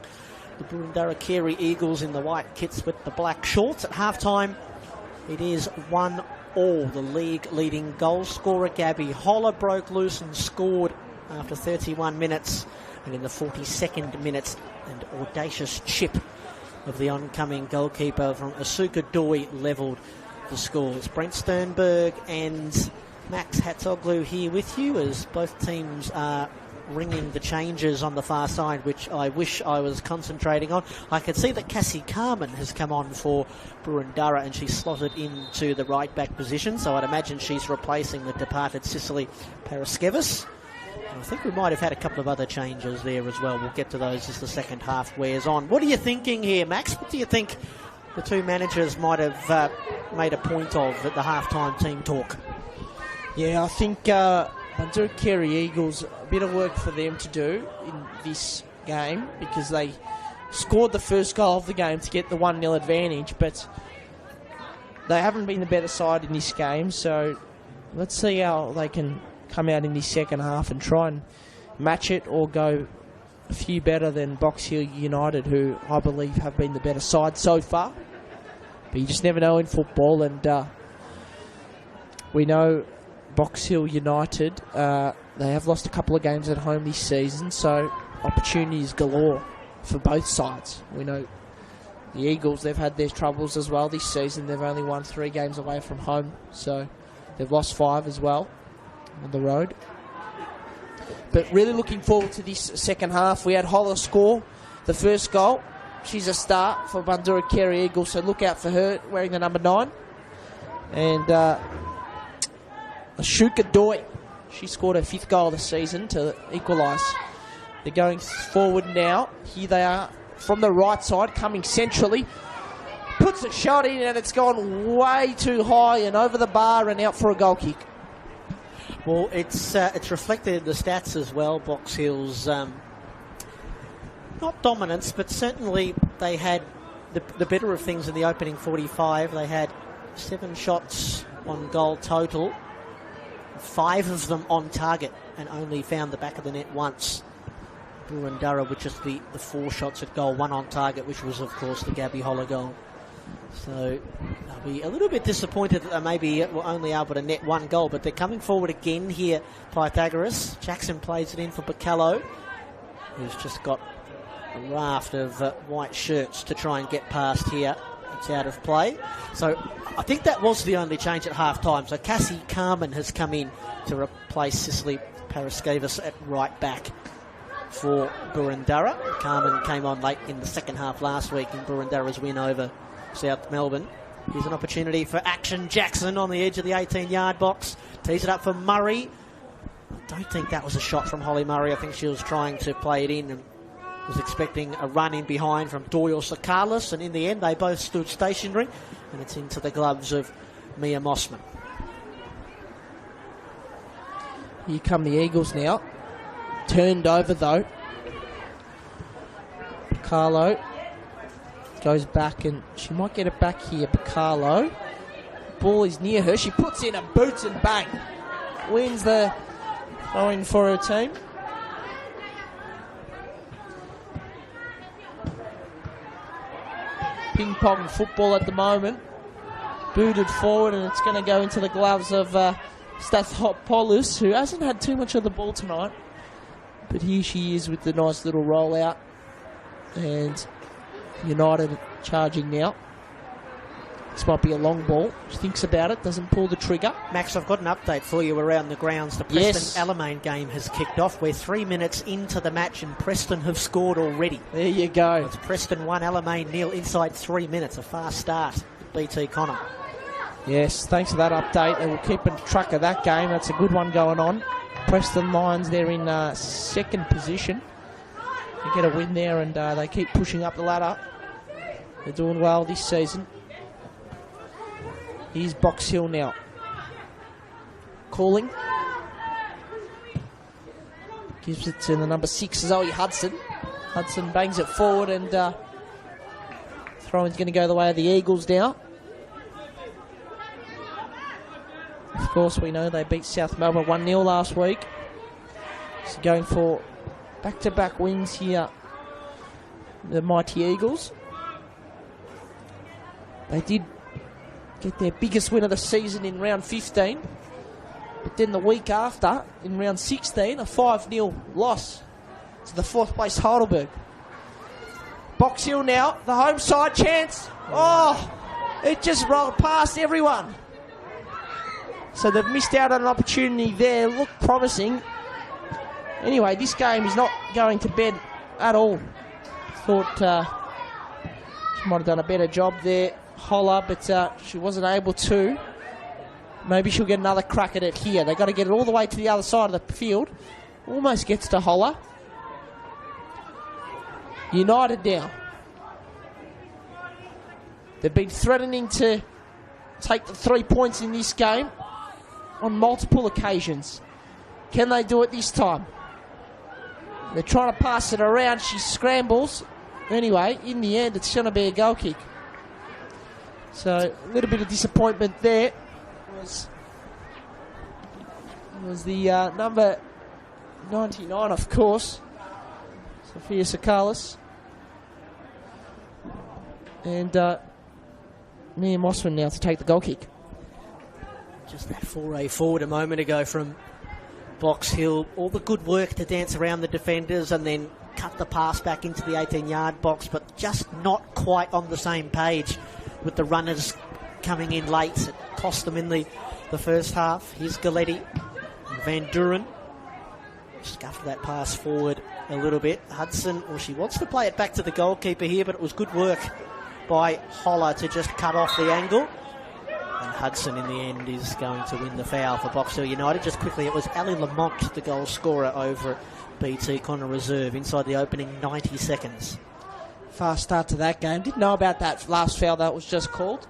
the Boroondara-Carey Eagles in the white kits with the black shorts. At half-time, it is 1-all. The league-leading goal scorer, Gabby Holler, broke loose and scored after 31 minutes. And in the 42nd minute, an audacious chip of the oncoming goalkeeper from Asuka Doi levelled the scores. Brent Sternberg and Max Hatzoglu here with you as both teams are ringing the changes on the far side, which I wish I was concentrating on. I can see that Cassie Carman has come on for Boroondara and she's slotted into the right back position, so I'd imagine she's replacing the departed Cicely Paraskevas. I think we might have had a couple of other changes there as well. We'll get to those as the second half wears on. What are you thinking here, Max? What do you think the two managers might have made a point of at the halftime team talk? Yeah, I think Boroondara-Carey Eagles, a bit of work for them to do in this game because they scored the first goal of the game to get the 1-0 advantage, but they haven't been the better side in this game, so let's see how they can come out in this second half and try and match it or go a few better than Box Hill United, who I believe have been the better side so far. But you just never know in football, and we know Box Hill United, they have lost a couple of games at home this season, so opportunities galore for both sides. We know the Eagles, they've had their troubles as well this season. They've only won 3 games away from home, so they've lost 5 as well on the road. But really looking forward to this second half. We had Holler score the first goal. She's a start for Boroondara-Carey Eagles, so look out for her wearing the number 9. And Ashuka Doi, she scored her 5th goal of the season to equalise. They're going forward now. Here they are from the right side, coming centrally. Puts a shot in and it's gone way too high and over the bar and out for a goal kick. Well, it's reflected in the stats as well. Box Hill's not dominance, but certainly they had the better of things in the opening 45. They had 7 shots on goal total, 5 of them on target, and only found the back of the net once. Boroondara with just the 4 shots at goal, 1 on target, which was, of course, the Gabby Holler goal. So they'll be a little bit disappointed that they maybe were only able to net 1 goal, but they're coming forward again here, Pythagoras. Jackson plays it in for Bacallo, who's just got a raft of white shirts to try and get past here. It's out of play. So I think that was the only change at half-time. So Cassie Carman has come in to replace Cicely Paraskevas at right back for Boroondara. Carman came on late in the second half last week in Boroondara's win over South Melbourne. Here's an opportunity for action. Jackson on the edge of the 18-yard box. Tees it up for Murray. I don't think that was a shot from Holly Murray. I think she was trying to play it in and was expecting a run in behind from Doyle Sakalis, and in the end they both stood stationary, and it's into the gloves of Mia Mossman. Here come the Eagles now. Turned over though. Carlo goes back and she might get it back here. Bacallo. Ball is near her. She puts in a boot and bang. Wins the throw-in for her team. Ping-pong football at the moment. Booted forward and it's going to go into the gloves of Stathopoulos, who hasn't had too much of the ball tonight. But here she is with the nice little rollout. And United charging now. This might be a long ball. She thinks about it, doesn't pull the trigger. Max, I've got an update for you around the grounds. The Preston Alamein game has kicked off. We're 3 minutes into the match and Preston have scored already. There you go. It's Preston 1, Alamein 0 inside 3 minutes. A fast start. BT Connor. Yes, thanks for that update. And we'll keep in track of that game. That's a good one going on. Preston Lions, they're in second position. They get a win there and they keep pushing up the ladder. They're doing well this season. Here's Box Hill now. Calling. Gives it to the number 6, Zoe Hudson. Hudson bangs it forward and throw-in's going to go the way of the Eagles now. course, we know they beat South Melbourne 1-0 last week. So going for back-to-back wins here, the mighty Eagles. They did get their biggest win of the season in round 15. But then the week after, in round 16, a 5-0 loss to the 4th place Heidelberg. Box Hill now, the home side chance. Oh, it just rolled past everyone. So they've missed out on an opportunity there. Looked promising. Anyway, this game is not going to bed at all. Thought she might have done a better job there, Holler, but she wasn't able to. Maybe she'll get another crack at it here. They've got to get it all the way to the other side of the field. Almost gets to Holler. United now. They've been threatening to take the 3 points in this game on multiple occasions. Can they do it this time? They're trying to pass it around. She scrambles. Anyway, in the end, it's going to be a goal kick. So, a little bit of disappointment there. Was the number 99, of course, Sophia Sakalis. And Mia Mossman now to take the goal kick. Just that foray forward a moment ago from Box Hill. All the good work to dance around the defenders and then cut the pass back into the 18-yard box, but just not quite on the same page with the runners coming in late. It cost them in the first half. Here's Galletti and Van Duren. Scuffed that pass forward a little bit. Hudson, well, she wants to play it back to the goalkeeper here, but it was good work by Holler to just cut off the angle. And Hudson, in the end, is going to win the foul for Box Hill United. Just quickly, it was Ali Lamont, the goal scorer over at BT Connor Reserve, inside the opening 90 seconds. Fast start to that game. Didn't know about that last foul that was just called.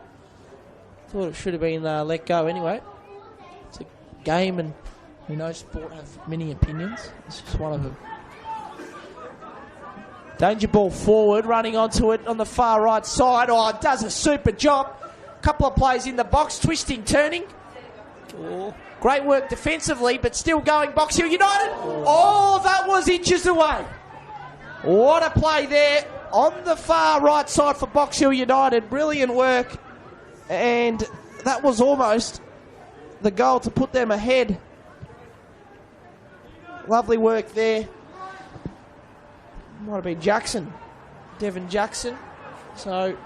Thought it should have been let go anyway. It's a game, and we know sport have many opinions. It's just one of them. Danger ball forward, running onto it on the far right side. Oh, it does a super job. Couple of plays in the box, twisting, turning. Oh. Great work defensively, but still going. Box Hill United. Oh, that was inches away. What a play there on the far right side for Box Hill United. Brilliant work. And that was almost the goal to put them ahead. Lovely work there. Might have been Jackson. Devon Jackson. So,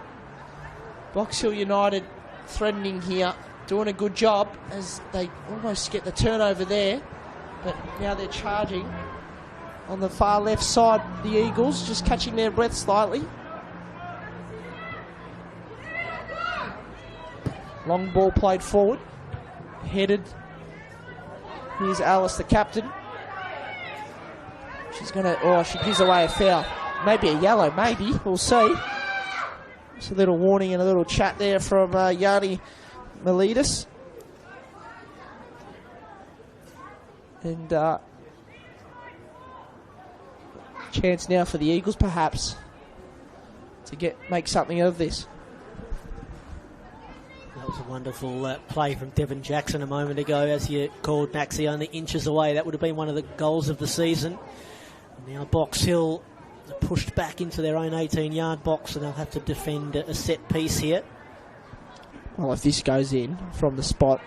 Box Hill United threatening here. Doing a good job as they almost get the turnover there. But now they're charging on the far left side. The Eagles just catching their breath slightly. Long ball played forward. Headed. Here's Alice, the captain. She's going to... Oh, she gives away a foul. Maybe a yellow, maybe. We'll see. Just a little warning and a little chat there from Yanni Melidis. And chance now for the Eagles, perhaps, to make something of this. That was a wonderful play from Devon Jackson a moment ago, as you called, Maxie, only inches away. That would have been one of the goals of the season. Now Box Hill pushed back into their own 18-yard box, and they'll have to defend a set piece here. Well, if this goes in from the spot,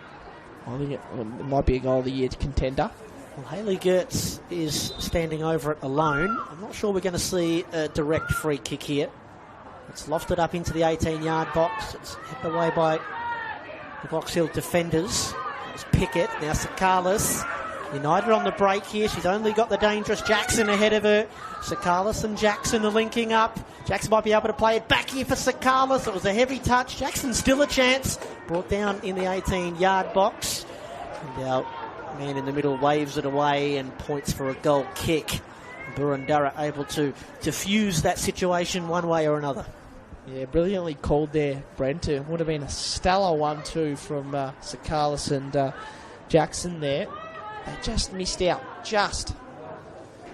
I think it might be a goal of the year contender. Well, Hayley Gertz is standing over it alone. I'm not sure we're going to see a direct free kick here. It's lofted up into the 18-yard box. It's hit away by the Box Hill defenders. It's Pickett, now Sakalis. United on the break here. She's only got the dangerous Jackson ahead of her. Sakalis and Jackson are linking up. Jackson might be able to play it back here for Sakalis. It was a heavy touch. Jackson still a chance. Brought down in the 18-yard box. And our man in the middle waves it away and points for a goal kick. Boroondara able to diffuse that situation one way or another. Yeah, brilliantly called there, Brent. It would have been a stellar 1-2 from Sakalis and Jackson there. They just missed out, just.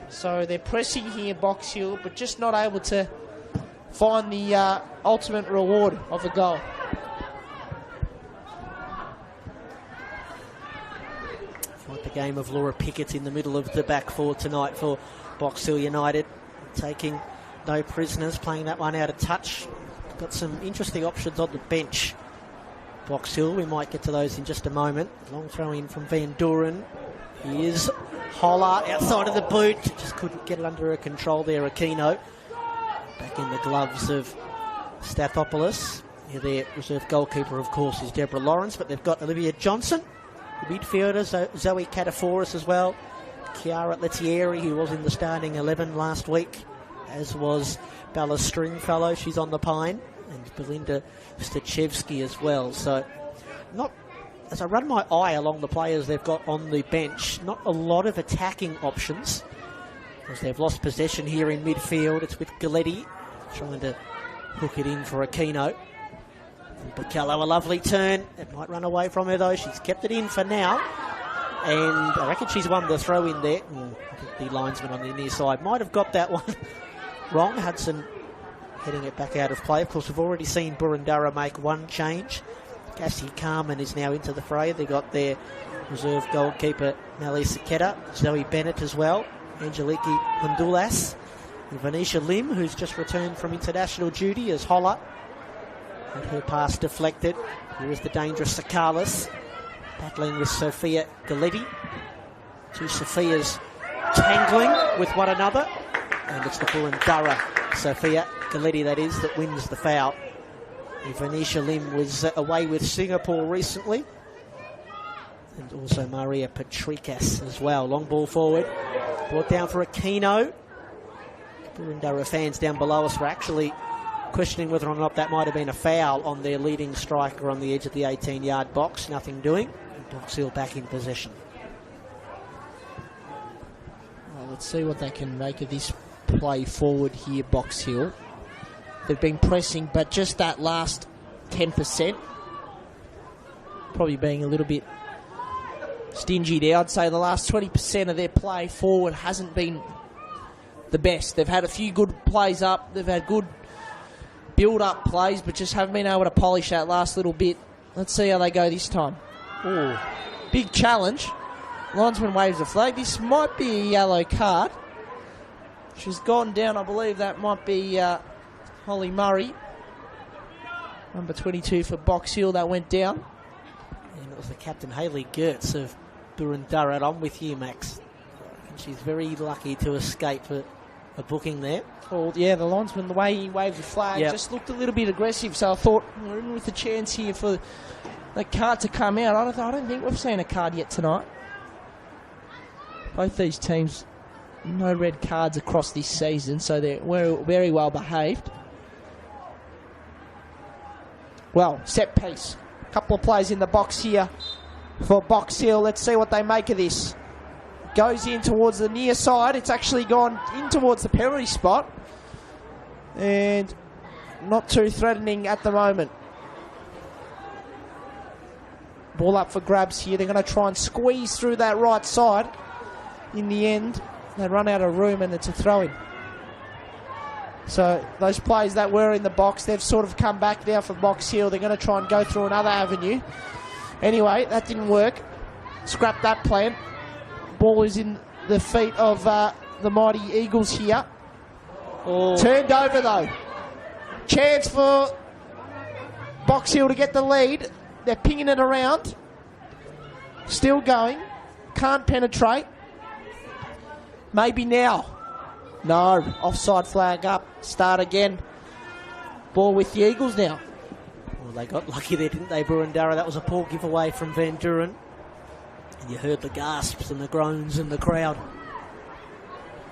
So they're pressing here, Box Hill, but just not able to find the ultimate reward of a goal. Like the game of Laura Pickett in the middle of the back four tonight for Box Hill United. Taking no prisoners, playing that one out of touch. Got some interesting options on the bench. Box Hill, we might get to those in just a moment. Long throw in from Van Duren. Here's Holler outside of the boot. Just couldn't get it under her control there, Aquino. Back in the gloves of Stathopoulos. Here, their reserve goalkeeper, of course, is Deborah Lawrence, but they've got Olivia Johnson, the midfielder, Zoe Cataforis as well. Chiara Lettieri, who was in the starting 11 last week, as was Bella Stringfellow, she's on the pine, and Belinda Stachevsky as well. So, not as I run my eye along the players they've got on the bench, not a lot of attacking options, as they've lost possession here in midfield. It's with Galletti trying to hook it in for Aquino. Bacallo, a lovely turn. It might run away from her though. She's kept it in for now. And I reckon she's won the throw in there. I think the linesman on the near side might have got that one wrong. Hudson heading it back out of play. Of course, we've already seen Boroondara make one change. Cassie Carmen is now into the fray. They got their reserve goalkeeper Nelly Saketa, Zoe Bennett as well, Angeliki Hondulas, and Venetia Lim, who's just returned from international duty as Holler. And her pass deflected. Here is the dangerous Sakalis, battling with Sophia Galletti. Two Sophias tangling with one another. And it's the Boroondara, Sophia Galletti, that is, that wins the foul. And Venetia Lim was away with Singapore recently. And also Maria Patrikas as well. Long ball forward. Brought down for Aquino. Boroondara fans down below us were actually questioning whether or not that might have been a foul on their leading striker on the edge of the 18-yard box. Nothing doing. And Box Hill back in possession. Well, let's see what they can make of this play forward here, Box Hill. They've been pressing, but just that last 10%, probably being a little bit stingy there. I'd say the last 20% of their play forward hasn't been the best. They've had a few good plays up. They've had good build-up plays, but just haven't been able to polish that last little bit. Let's see how they go this time. Ooh, big challenge. Linesman waves the flag. This might be a yellow card. She's gone down. I believe that might be Holly Murray, number 22 for Box Hill, that went down. And it was the captain, Hayley Gertz of Boroondara. I'm with you, Max. She's very lucky to escape a booking there. Well, yeah, the linesman, the way he waved the flag, just looked a little bit aggressive, so I thought we're in with a chance here for the card to come out. I don't think we've seen a card yet tonight. Both these teams, no red cards across this season, so they're very well behaved. Well, set piece. A couple of plays in the box here for Box Hill. Let's see what they make of this. Goes in towards the near side. It's actually gone in towards the penalty spot. And not too threatening at the moment. Ball up for grabs here. They're going to try and squeeze through that right side. In the end, they run out of room and it's a throw-in. So those players that were in the box, they've sort of come back now for Box Hill. They're going to try and go through another avenue. Anyway, that didn't work. Scrap that plan. Ball is in the feet of the mighty Eagles here. Oh. Turned over though. Chance for Box Hill to get the lead. They're pinging it around. Still going. Can't penetrate. Maybe now. No. Offside flag up. Start again. Ball with the Eagles now. Well, they got lucky there, didn't they, Boroondara? That was a poor giveaway from Van Duren. And you heard the gasps and the groans in the crowd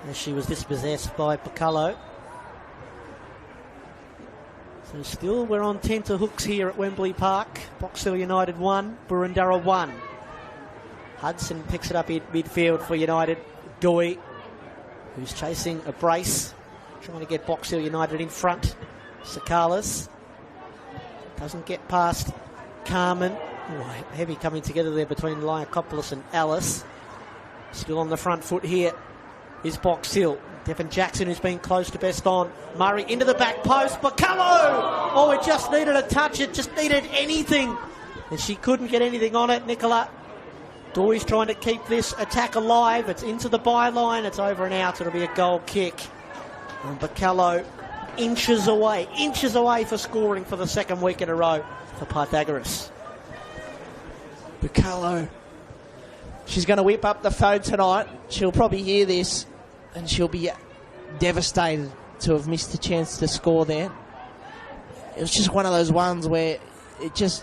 as she was dispossessed by Bacallo. So still we're on tenterhooks here at Wembley Park. Box Hill United 1, Boroondara 1. Hudson picks it up in midfield for United. Doi, who's chasing a brace, trying to get Box Hill United in front. Sakalis doesn't get past Carmen. Oh, heavy coming together there between Liakopoulos and Alice. Still on the front foot here is Box Hill. Devon Jackson, who's been close to best on. Murray into the back post. Bacallo! Oh, it just needed a touch. It just needed anything. And she couldn't get anything on it. Nicola Doy's trying to keep this attack alive. It's into the byline. It's over and out. It'll be a goal kick. And Bacallo inches away for scoring for the second week in a row for Pythagoras. Bacallo. She's going to whip up the phone tonight. She'll probably hear this and she'll be devastated to have missed the chance to score there. It was just one of those ones where it's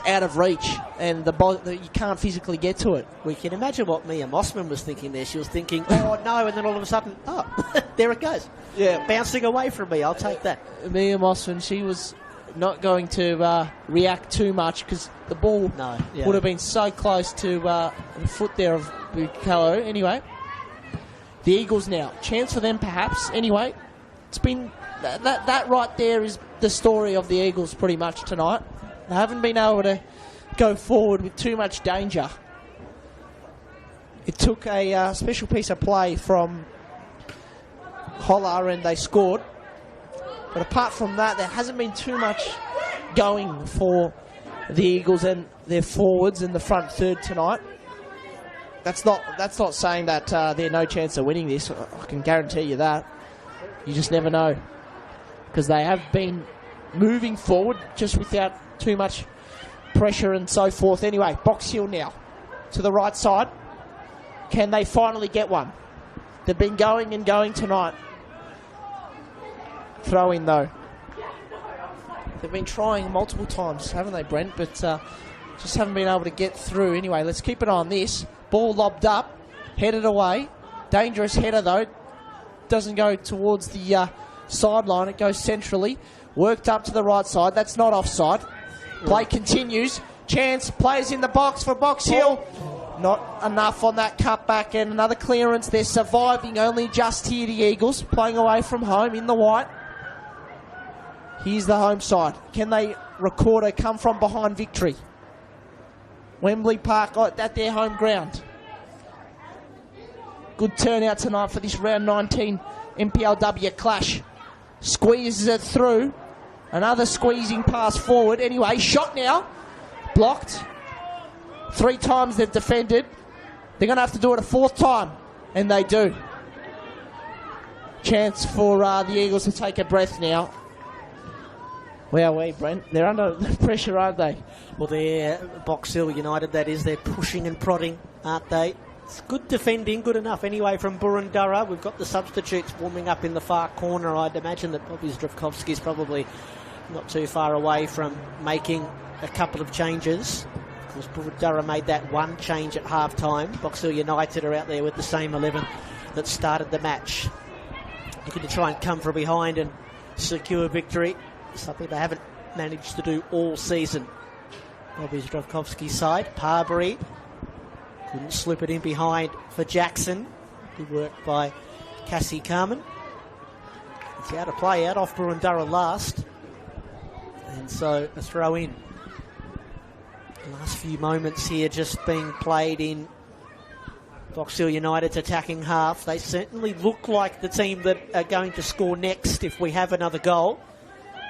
out of reach and you can't physically get to it. We can imagine what Mia Mossman was thinking there. She was thinking, oh no, and then all of a sudden, oh, there it goes. Yeah, bouncing away from me. I'll take that. Mia Mossman, she was not going to react too much because the ball would have been so close to the foot there of Bacallo. Anyway, the Eagles now. Chance for them perhaps. Anyway, it's been that right there is the story of the Eagles pretty much tonight. They haven't been able to go forward with too much danger. It took a special piece of play from Holler and they scored. But apart from that, there hasn't been too much going for the Eagles and their forwards in the front third tonight. That's not saying that they're no chance of winning this. I can guarantee you that. You just never know. Because they have been moving forward just without too much pressure and so forth. Anyway, Box Hill now to the right side. Can they finally get one? They've been going and going tonight. Throw in though. They've been trying multiple times, haven't they, Brent? But just haven't been able to get through. Anyway, let's keep an eye on this. Ball lobbed up, headed away. Dangerous header though. Doesn't go towards the sideline. It goes centrally. Worked up to the right side. That's not offside. Play continues. Chance. Players in the box for Box Hill. Not enough on that cutback and another clearance. They're surviving only just here, the Eagles. Playing away from home in the white. Here's the home side. Can they record a come from behind victory? Wembley Park at their home ground. Good turnout tonight for this round 19 NPLW clash. Squeezes it through. Another squeezing pass forward. Anyway, shot now. Blocked. 3 times they've defended. They're going to have to do it a 4th time. And they do. Chance for the Eagles to take a breath now. Where are we, Brent? They're under pressure, aren't they? Well, they're Box Hill United, that is. They're pushing and prodding, aren't they? It's good defending, good enough. Anyway, from Boroondara, we've got the substitutes warming up in the far corner. I'd imagine that Bobby Zdravkovsky's probably not too far away from making a couple of changes. Of course, Boroondara made that one change at half-time. Box Hill United are out there with the same 11 that started the match. Looking to try and come from behind and secure victory. Something they haven't managed to do all season. Bobby Zdravkovsky's side. Parbury couldn't slip it in behind for Jackson. Good work by Cassie Carmen. It's out of play, out off Boroondara last. And so a throw in. The last few moments here just being played in Box Hill United's attacking half. They certainly look like the team that are going to score next if we have another goal.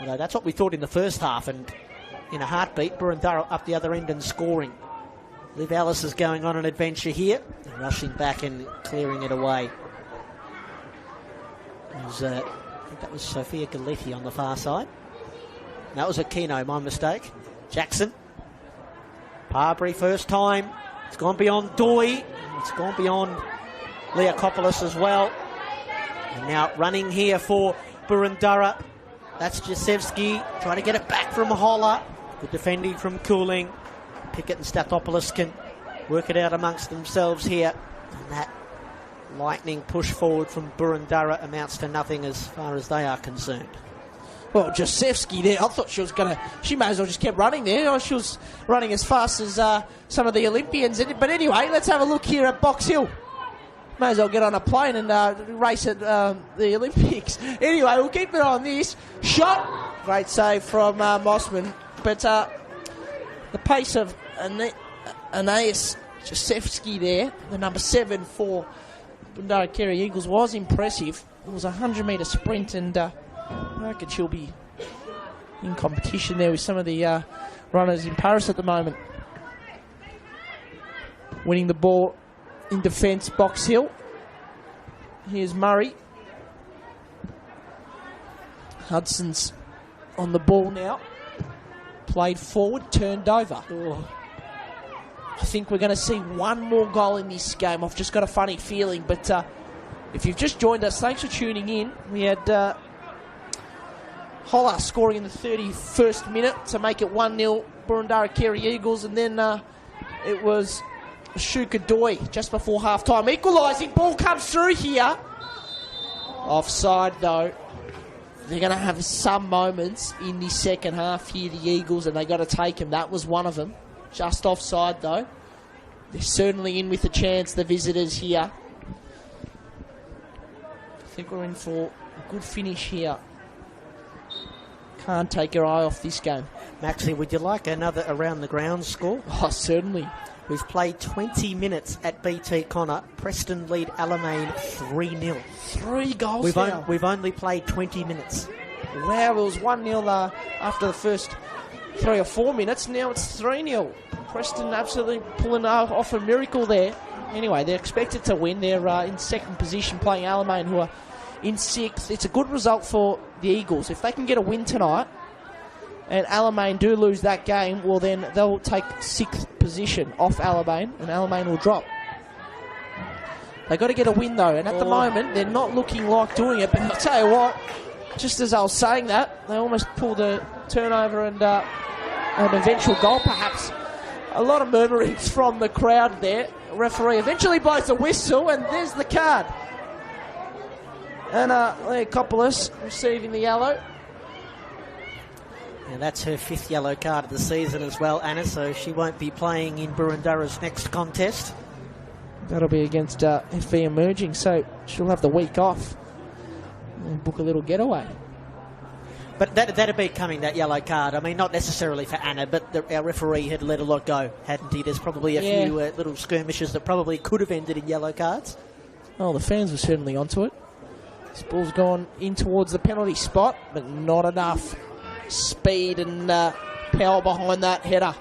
Although that's what we thought in the first half, and in a heartbeat, Boroondara up the other end and scoring. Liv Ellis is going on an adventure here, and rushing back and clearing it away. I think that was Sophia Galetti on the far side. That was Aquino, my mistake. Jackson. Parbury, first time. It's gone beyond Doy. It's gone beyond Leakopoulos as well. And now running here for Boroondara. That's Jasevsky trying to get it back from Holler. Good defending from Cooling. Pickett and Stathopoulos can work it out amongst themselves here. And that lightning push forward from Boroondara amounts to nothing as far as they are concerned. Well, Jasevsky there, I thought she may as well just kept running there. She was running as fast as some of the Olympians. But anyway, let's have a look here at Box Hill. May as well get on a plane and race at the Olympics. Anyway, we'll keep it on this. Shot. Great save from Mossman. But the pace of Anais Jasevsky there, the number 7 for Boroondara-Carey Eagles, was impressive. It was a 100-metre sprint, and I reckon she'll be in competition there with some of the runners in Paris at the moment. winning the ball in defence, Box Hill. Here's Murray. Hudson's on the ball now. Played forward, turned over. Oh. I think we're going to see one more goal in this game. I've just got a funny feeling, but if you've just joined us, thanks for tuning in. We had Holler scoring in the 31st minute to make it 1-0 Boroondara-Carey Eagles, and then it was Shuka Doi just before half-time. Equalising, ball comes through here. Offside, though. They're going to have some moments in the second half here, the Eagles, and they got to take them. That was one of them. Just offside, though. They're certainly in with a chance, the visitors here. I think we're in for a good finish here. Can't take your eye off this game. Maxie, would you like another around-the-ground score? Oh, certainly. We've played 20 minutes at BT Connor. Preston lead Alamein 3-0. 3 goals now. We've only played 20 minutes. Wow, it was 1-0 after the first 3 or 4 minutes. Now it's 3-0. Preston absolutely pulling off a miracle there. Anyway, they're expected to win. They're in second position playing Alamein, who are in 6th. It's a good result for the Eagles. If they can get a win tonight and Alamein do lose that game, well then they'll take 6th position off Alamein and Alamein will drop. They got to get a win though, and at the moment they're not looking like doing it. But I'll tell you what, just as I was saying that, they almost pulled a turnover and an eventual goal perhaps. A lot of murmurings from the crowd there. The referee eventually blows the whistle, and there's the card. And Leokopoulos receiving the yellow. And that's her 5th yellow card of the season as well, Anna, so she won't be playing in Boroondara's next contest. That'll be against FV Emerging, so she'll have the week off and book a little getaway. But that'd be coming, that yellow card. I mean, not necessarily for Anna, but our referee had let a lot go, hadn't he? There's probably a few little skirmishes that probably could have ended in yellow cards. Oh, the fans were certainly onto it. This ball's gone in towards the penalty spot, but not enough speed and power behind that header.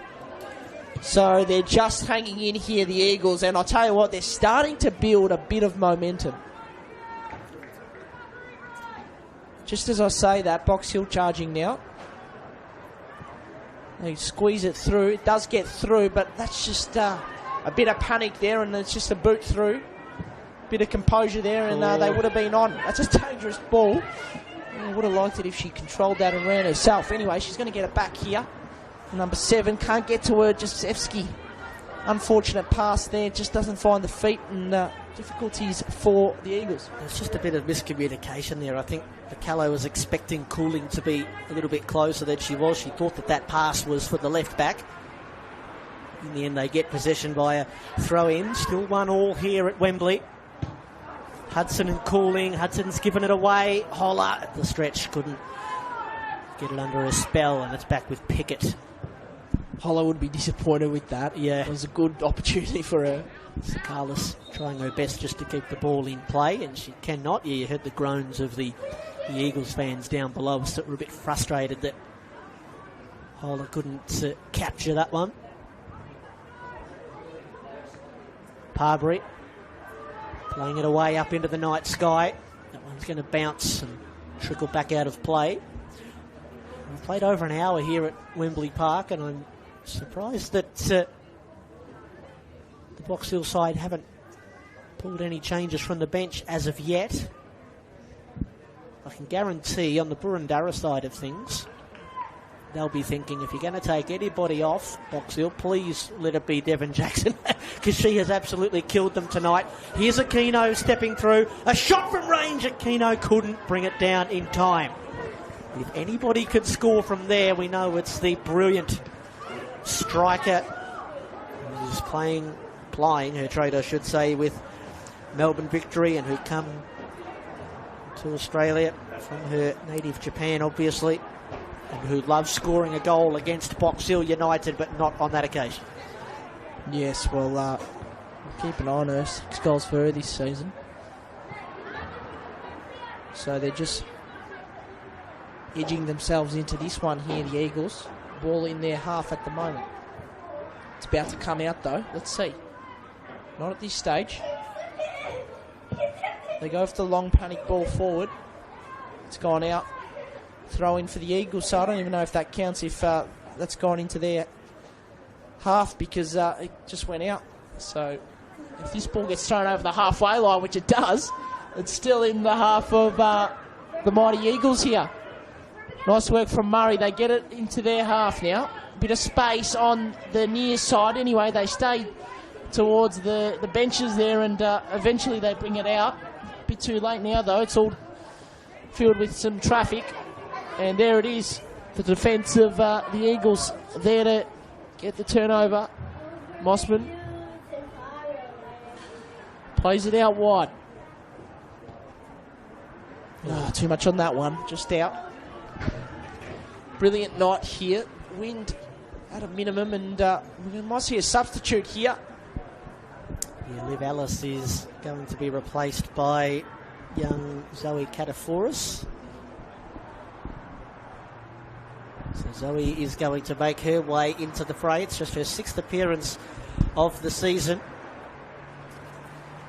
So they're just hanging in here, the Eagles, and I'll tell you what, they're starting to build a bit of momentum. Just as I say that, Box Hill charging now. They squeeze it through. It does get through, but that's just a bit of panic there, and it's just a boot through. Bit of composure there, and they would have been on. That's a dangerous ball. I would have liked it if she controlled that and ran herself. Anyway, she's going to get it back here. Number 7 can't get to her. Jasevsky. Unfortunate pass there. Just doesn't find the feet, and difficulties for the Eagles. It's just a bit of miscommunication there. I think Callow was expecting Cooling to be a little bit closer than she was. She thought that pass was for the left back. In the end, they get possession by a throw-in. Still 1-1 here at Wembley. Hudson and Cooling. Hudson's given it away. Holler at the stretch couldn't get it under her spell, and it's back with Pickett. Holler would be disappointed with that. Yeah. It was a good opportunity for her. Carlos trying her best just to keep the ball in play, and she cannot. Yeah, you heard the groans of the Eagles fans down below us that were a bit frustrated that Holler couldn't capture that one. Parbury playing it away up into the night sky. That one's going to bounce and trickle back out of play. We've played over an hour here at Wembley Park, and I'm surprised that the Box Hill side haven't pulled any changes from the bench as of yet. I can guarantee on the Boroondara side of things, they'll be thinking, if you're going to take anybody off Box Hill, please let it be Devon Jackson, because she has absolutely killed them tonight. Here's Aquino stepping through. A shot from range. Aquino couldn't bring it down in time. If anybody could score from there, we know it's the brilliant striker who's plying her trade, I should say, with Melbourne Victory, and who come to Australia from her native Japan, obviously, and who loves scoring a goal against Box Hill United, but not on that occasion. Yes, well, keep an eye on her. 6 goals for her this season. So they're just edging themselves into this one here, the Eagles. Ball in their half at the moment. It's about to come out, though. Let's see. Not at this stage. They go for the long panic ball forward. It's gone out. Throw in for the Eagles, so I don't even know if that counts if that's gone into their half because it just went out. So if this ball gets thrown over the halfway line, which it does, it's still in the half of the mighty Eagles here. Nice work from Murray. They get it into their half now. Bit of space on the near side. Anyway, they stay towards the benches there and eventually they bring it out. A bit too late now, though. It's all filled with some traffic. And there it is, the defence of the Eagles there to get the turnover. Mossman plays it out wide. Too much on that one, just out. Brilliant night here. Wind at a minimum, and we might see a substitute here. Yeah, Liv Ellis is going to be replaced by young Zoe Kataforis. So Zoe is going to make her way into the fray. It's just her 6th appearance of the season.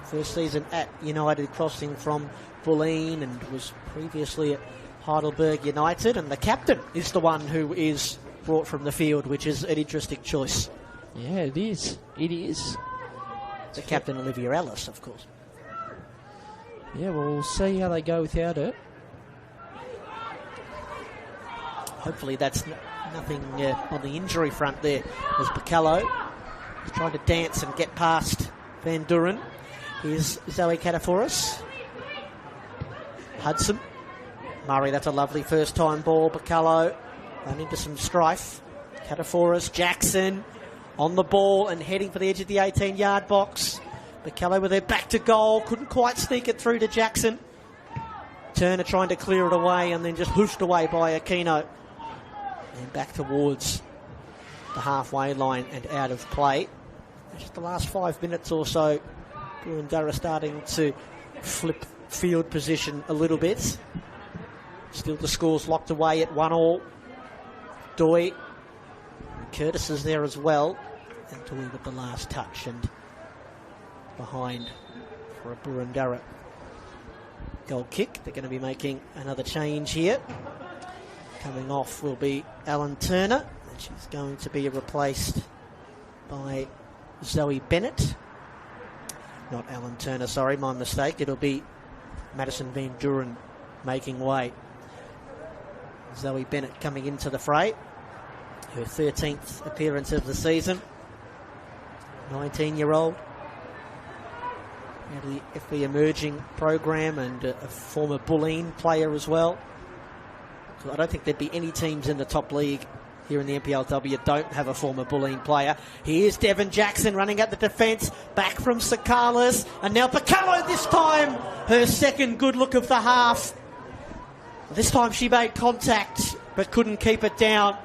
First season at United, crossing from Bulleen, and was previously at Heidelberg United. And the captain is the one who is brought from the field, which is an interesting choice. Yeah, it is. It is. The captain, Olivia Ellis, of course. Yeah, well, we'll see how they go without her. Hopefully that's nothing on the injury front there, as Bacallo is trying to dance and get past Van Duren. Here's Zoe Kataforis. Hudson. Murray, that's a lovely first-time ball. Bacallo ran into some strife. Kataforis, Jackson on the ball and heading for the edge of the 18-yard box. Bacallo with her back to goal. Couldn't quite sneak it through to Jackson. Turner trying to clear it away and then just hoofed away by Aquino. And back towards the halfway line and out of play. Just the last 5 minutes or so, Boroondara starting to flip field position a little bit. Still the score's locked away at 1-1. Doi. Curtis is there as well. And Doi with the last touch and behind for a Boroondara goal kick. They're going to be making another change here. Coming off will be Alan Turner, and she's going to be replaced by Zoe Bennett. Not Alan Turner, sorry, my mistake. It'll be Madison Van Duren making way. Zoe Bennett coming into the fray. Her 13th appearance of the season. 19-year-old. Out of the FB Emerging program and a former Bulleen player as well. I don't think there'd be any teams in the top league here in the NPLW don't have a former Bulleen player. Here's Devon Jackson running at the defence, back from Sakalas, and now Bacallo this time, her second good look of the half. This time she made contact, but couldn't keep it down.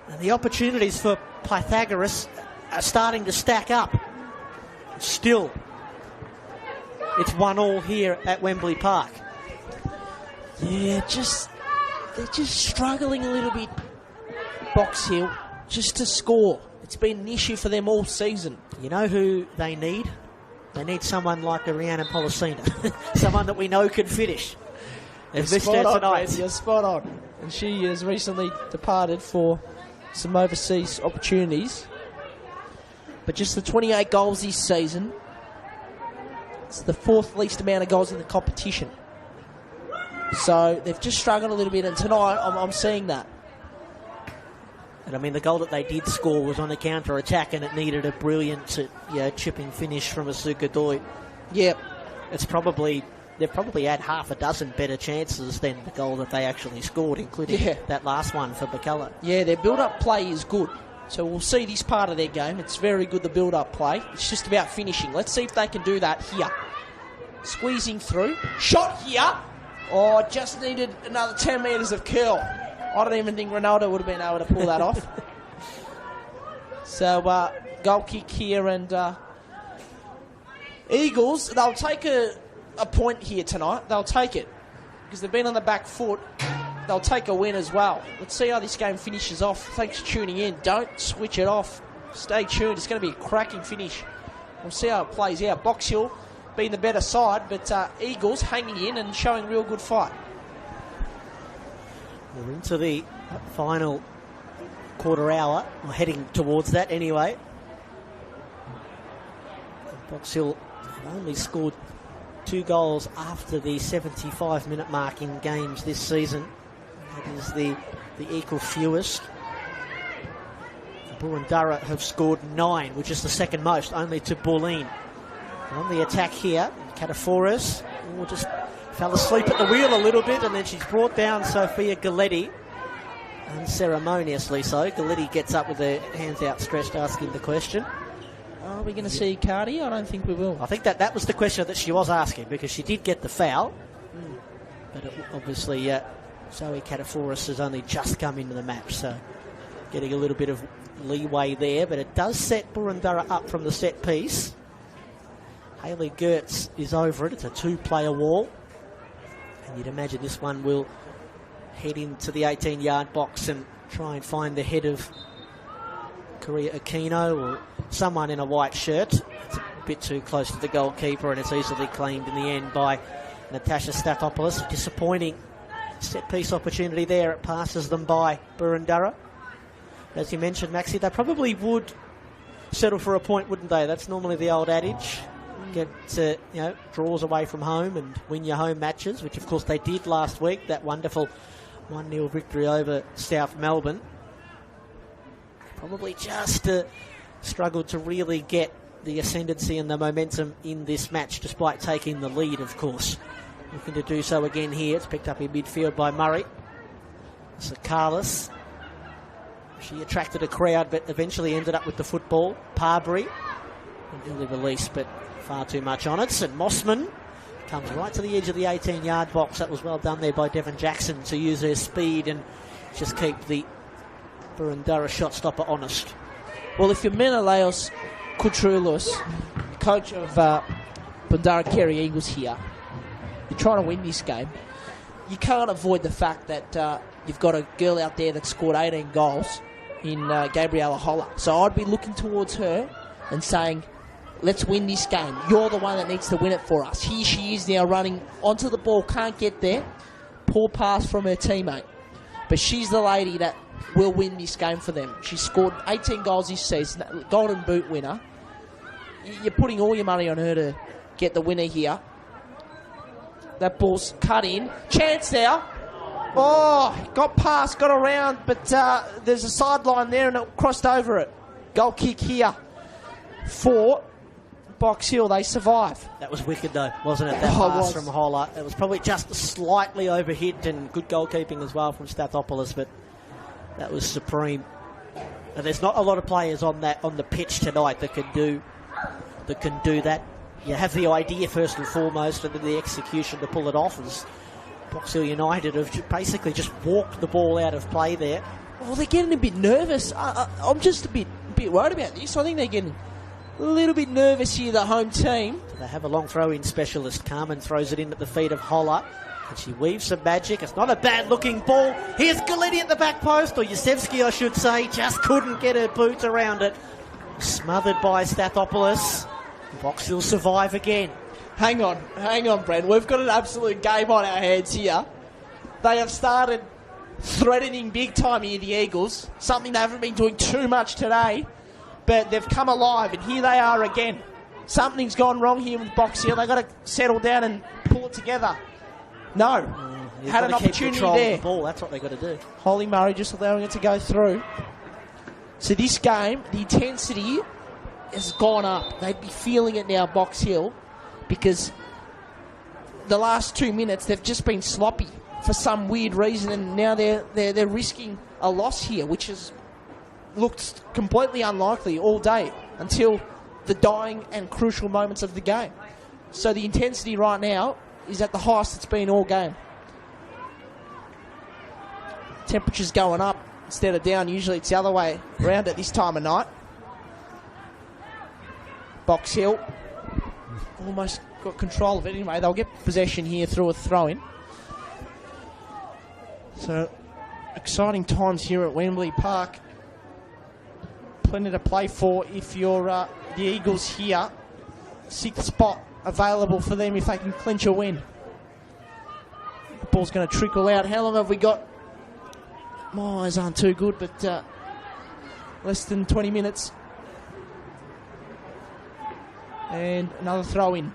And the opportunities for Pythagoras are starting to stack up. Still, it's 1-1 here at Wembley Park. Yeah, they're just struggling a little bit, Box Hill, just to score. It's been an issue for them all season. You know who they need? They need someone like Ariana Policina, someone that we know can finish. They've missed her tonight. You're spot on. And she has recently departed for some overseas opportunities. But just the 28 goals this season, it's the 4th least amount of goals in the competition. So they've just struggled a little bit, and tonight I'm seeing that. And I mean, the goal that they did score was on a counter-attack, and it needed a brilliant chipping finish from Asuka Doi. Yep. They've probably had half a dozen better chances than the goal that they actually scored, including that last one for Bacallo. Yeah, their build-up play is good. So we'll see this part of their game. It's very good, the build-up play. It's just about finishing. Let's see if they can do that here. Squeezing through. Shot here. Oh, just needed another 10 metres of curl. I don't even think Ronaldo would have been able to pull that off. So, goal kick here, and Eagles, they'll take a point here tonight. They'll take it because they've been on the back foot. They'll take a win as well. Let's see how this game finishes off. Thanks for tuning in. Don't switch it off. Stay tuned. It's going to be a cracking finish. We'll see how it plays out. Box Hill being the better side, but Eagles hanging in and showing real good fight. We're into the final quarter hour, or heading towards that anyway. Box Hill only scored 2 goals after the 75-minute mark in games this season. That is the equal fewest. Boroondara have scored 9, which is the second most, only to Bulleen. On the attack here, Cataforas just fell asleep at the wheel a little bit, and then she's brought down Sophia Galletti, unceremoniously so. Galletti gets up with her hands outstretched, asking the question. Are we going to see Cardi? I don't think we will. I think that was the question that she was asking, because she did get the foul. But obviously, Zoe Cataforas has only just come into the match, so getting a little bit of leeway there. But it does set Boroondara up from the set piece. Hayley Gertz is over it. It's a 2-player wall. And you'd imagine this one will head into the 18-yard box and try and find the head of Korea Aquino or someone in a white shirt. It's a bit too close to the goalkeeper, and it's easily claimed in the end by Natasha Stathopoulos. Disappointing set-piece opportunity there. It passes them by Boroondara. As you mentioned, Maxie, they probably would settle for a point, wouldn't they? That's normally the old adage. Get draws away from home and win your home matches, which of course they did last week. That wonderful 1-0 victory over South Melbourne. Probably just struggled to really get the ascendancy and the momentum in this match, despite taking the lead, of course. Looking to do so again here. It's picked up in midfield by Murray. So Carlos. She attracted a crowd, but eventually ended up with the football. Parbury. Early release, but far too much on it. And Mossman comes right to the edge of the 18-yard box. That was well done there by Devon Jackson to use her speed and just keep the Boroondara shot stopper honest. Well, if you're Menelaos Koutroulos, coach of Boroondara-Carey Eagles here, you're trying to win this game, you can't avoid the fact that you've got a girl out there that scored 18 goals in Gabriella Holler. So I'd be looking towards her and saying, let's win this game. You're the one that needs to win it for us. Here she is now running onto the ball, can't get there. Poor pass from her teammate. But she's the lady that will win this game for them. She scored 18 goals this season, Golden Boot winner. You're putting all your money on her to get the winner here. That ball's cut in. Chance now. Oh, got past, got around, but there's a sideline there and it crossed over it. Goal kick here for Box Hill. They survive. That was wicked though, wasn't it? That pass from Holler. It was probably just slightly overhit, and good goalkeeping as well from Stathopoulos, but that was supreme. And there's not a lot of players on the pitch tonight that can do that. You have the idea first and foremost, and then the execution to pull it off. As Box Hill United have basically just walked the ball out of play there. Well, they're getting a bit nervous. I'm just a bit worried about this. I think they're getting a little bit nervous here, the home team. They have a long throw-in specialist. Carmen throws it in at the feet of Holler, and she weaves some magic. It's not a bad-looking ball. Here's Galletti at the back post, or Yusevsky, I should say. Just couldn't get her boots around it. Smothered by Stathopoulos. Box Hill survive again. Hang on, Brad. We've got an absolute game on our hands here. They have started threatening big time here, the Eagles. Something they haven't been doing too much today. But they've come alive, and here they are again. Something's gone wrong here with Box Hill. They've got to settle down and pull it together. No. Had an opportunity there. The ball. That's what they've got to do. Holly Murray just allowing it to go through. So this game, the intensity has gone up. They'd be feeling it now, Box Hill, because the last 2 minutes they've just been sloppy for some weird reason, and now they're risking a loss here, which has looked completely unlikely all day until the dying and crucial moments of the game. So the intensity right now is at the highest it's been all game. Temperature's going up instead of down. Usually it's the other way around at this time of night. Box Hill almost got control of it. Anyway, they'll get possession here through a throw-in. So, exciting times here at Wembley Park. plenty to play for if you're the Eagles here. 6th spot available for them if they can clinch a win. The ball's going to trickle out. How long have we got? My eyes aren't too good, but less than 20 minutes. And another throw in.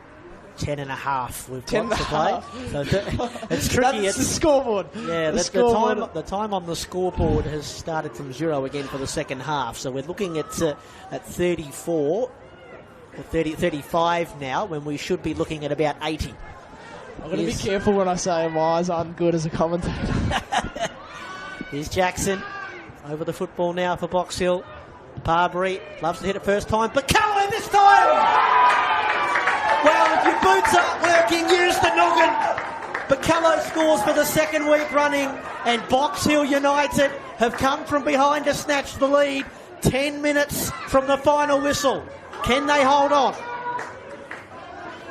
10.5 we've got to play. So it's tricky. That's the scoreboard. Yeah, the time on the scoreboard has started from 0 again for the second half. So we're looking at 34 or 35 now, when we should be looking at about 80. I'm going to be careful when I say my eyes aren't good as a commentator. Here's Jackson over the football now for Box Hill. Barbary loves to hit it first time, but Cullen this time! Well, if your boots aren't working, use the noggin. Bacallo scores for the second week running, and Box Hill United have come from behind to snatch the lead. 10 minutes from the final whistle. Can they hold on?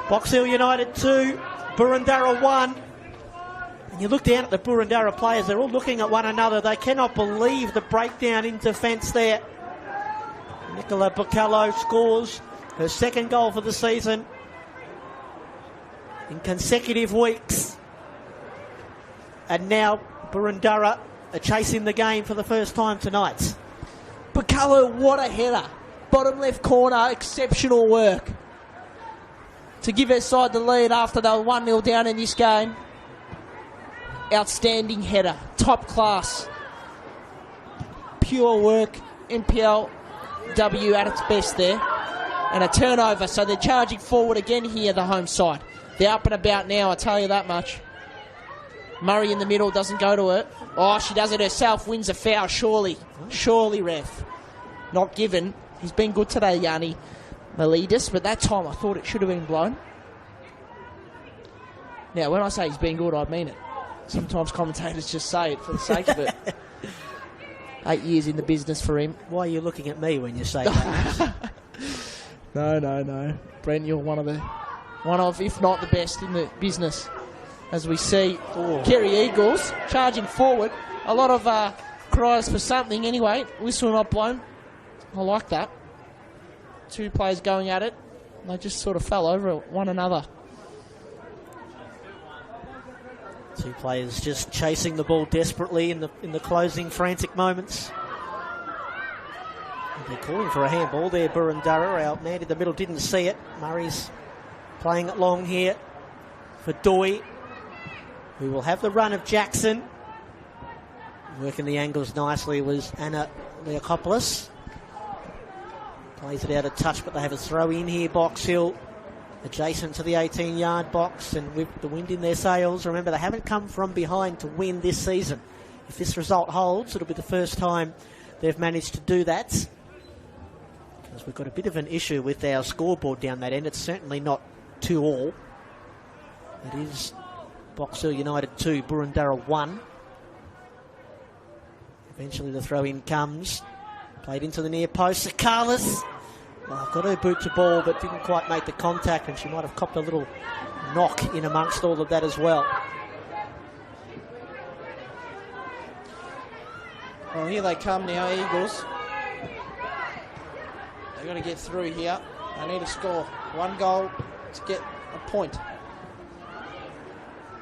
Box Hill United 2, Boroondara 1. And you look down at the Boroondara players, they're all looking at one another. They cannot believe the breakdown in defence there. Nicola Bacallo scores her second goal for the season in consecutive weeks. And now Boroondara are chasing the game for the first time tonight. Bacallo, what a header. Bottom left corner, exceptional work to give her side the lead after they were 1-0 down in this game. Outstanding header, top class. Pure work, NPLW at its best there. And a turnover, so they're charging forward again here, the home side. They're up and about now, I tell you that much. Murray in the middle, doesn't go to her. Oh, she does it herself, wins a foul, surely. Surely, ref. Not given. He's been good today, Yanni Melidis, but that time I thought it should have been blown. Now, when I say he's been good, I mean it. Sometimes commentators just say it for the sake of it. 8 years in the business for him. Why are you looking at me when you say that? No. Brent, you're one of, if not the best in the business. As we see Carey Eagles charging forward. A lot of cries for something anyway. Whistle not blown. I like that. 2 players going at it. They just sort of fell over one another. 2 players just chasing the ball desperately in the closing frantic moments. They're calling for a handball there, Boroondara. Our man in the middle didn't see it. Murray's playing it long here for Doi, who will have the run of Jackson. Working the angles nicely was Anna Leokopoulos. Plays it out of touch, but they have a throw in here, Box Hill, adjacent to the 18-yard box, and with the wind in their sails. Remember, they haven't come from behind to win this season. If this result holds, it'll be the first time they've managed to do that. Because we've got a bit of an issue with our scoreboard down that end. It's certainly not 2-2. It is Box Hill United 2, Boroondara 1. Eventually the throw-in comes. Played into the near post. Sakalis got her boot to ball, but didn't quite make the contact, and she might have copped a little knock in amongst all of that as well. Well, here they come now, Eagles. They're going to get through here. They need to score 1 goal to get a point.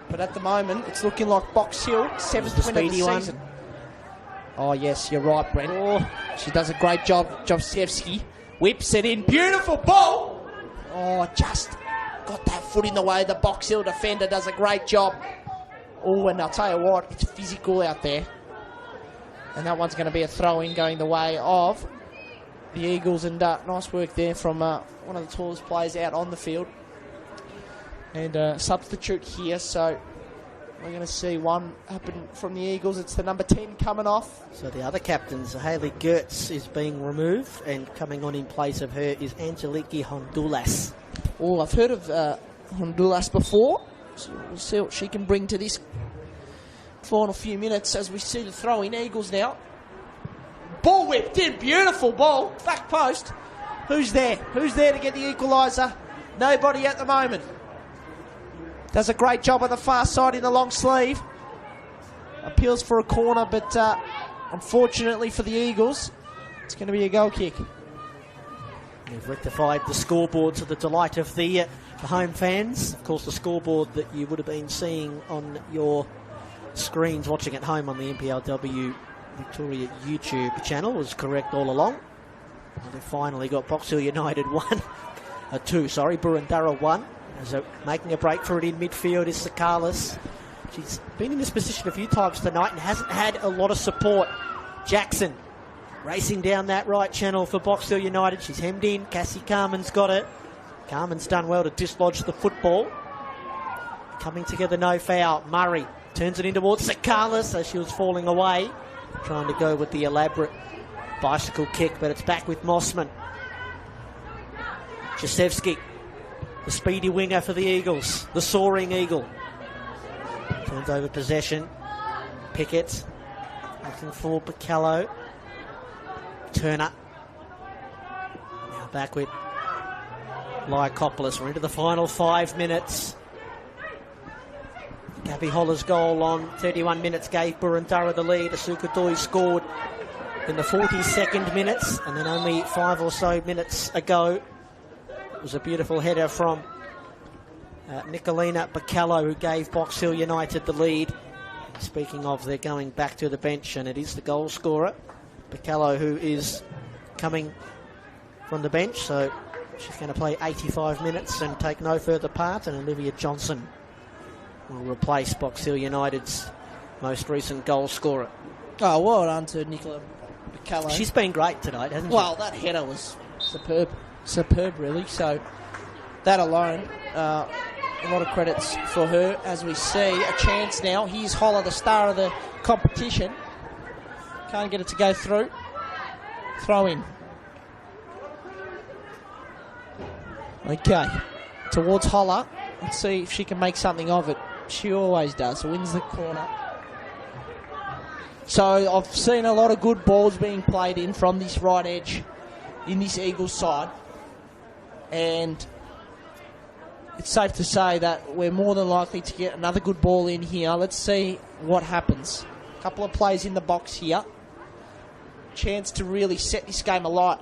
But at the moment, it's looking like Box Hill, 7th win of the season. Oh, yes, you're right, Brent. Oh, she does a great job, Jovsevsky. Whips it in. Beautiful ball. Oh, just got that foot in the way. The Box Hill defender does a great job. Oh, and I'll tell you what, it's physical out there. And that one's going to be a throw-in going the way of the Eagles. And nice work there from one of the tallest players out on the field. And substitute here, so we're going to see one happen from the Eagles. It's the number 10 coming off. So the other captains, Hayley Gertz, is being removed, and coming on in place of her is Angeliki Hondulas. Oh, I've heard of Hondulas before. So we'll see what she can bring to this final few minutes as we see the throw-in. Eagles now. Ball whipped in. Beautiful ball. Back post. Who's there? Who's there to get the equaliser? Nobody at the moment. Does a great job on the far side in the long sleeve. Appeals for a corner, but unfortunately for the Eagles, It's going to be a goal kick. They've rectified the scoreboard to the delight of the home fans. Of course, the scoreboard that you would have been seeing on your screens watching at home on the NPLW Victoria YouTube channel was correct all along. And they finally got Box Hill United 2, Boroondara 1. As they're making a break for it in midfield is Sakalis. She's been in this position a few times tonight and hasn't had a lot of support. Jackson racing down that right channel for Box Hill United. She's hemmed in. Cassie Carmen's got it. Carmen's done well to dislodge the football. Coming together, no foul. Murray turns it in towards Sakalis as she was falling away. Trying to go with the elaborate bicycle kick, but it's back with Mossman. Jasevsky, the speedy winger for the Eagles, the soaring Eagle. Turns over possession. Pickett looking for Bacallo. Turner. Now back with Lyakopoulos. We're into the final 5 minutes. Gabby Holler's goal on 31 minutes gave Boroondara the lead. Asuka Doi scored in the 42nd minutes, and then only 5 or so minutes ago it was a beautiful header from Nicolina Bacallo who gave Box Hill United the lead. Speaking of, they're going back to the bench, and it is the goal scorer, Bacallo, who is coming from the bench, so she's going to play 85 minutes and take no further part, and Olivia Johnson will replace Box Hill United's most recent goal scorer. Oh, well done to Nicola Bacallo. She's been great tonight, hasn't she? Well, that header was superb really, so that alone, a lot of credits for her. As we see, a chance now. Here's Holler, the star of the competition. Can't get it to go through. Throw in. Okay, towards Holler. Let's see if she can make something of it. She always does. Wins the corner. So I've seen a lot of good balls being played in from this right edge in this Eagles side. And it's safe to say that we're more than likely to get another good ball in here. Let's see what happens. A couple of plays in the box here. Chance to really set this game alight.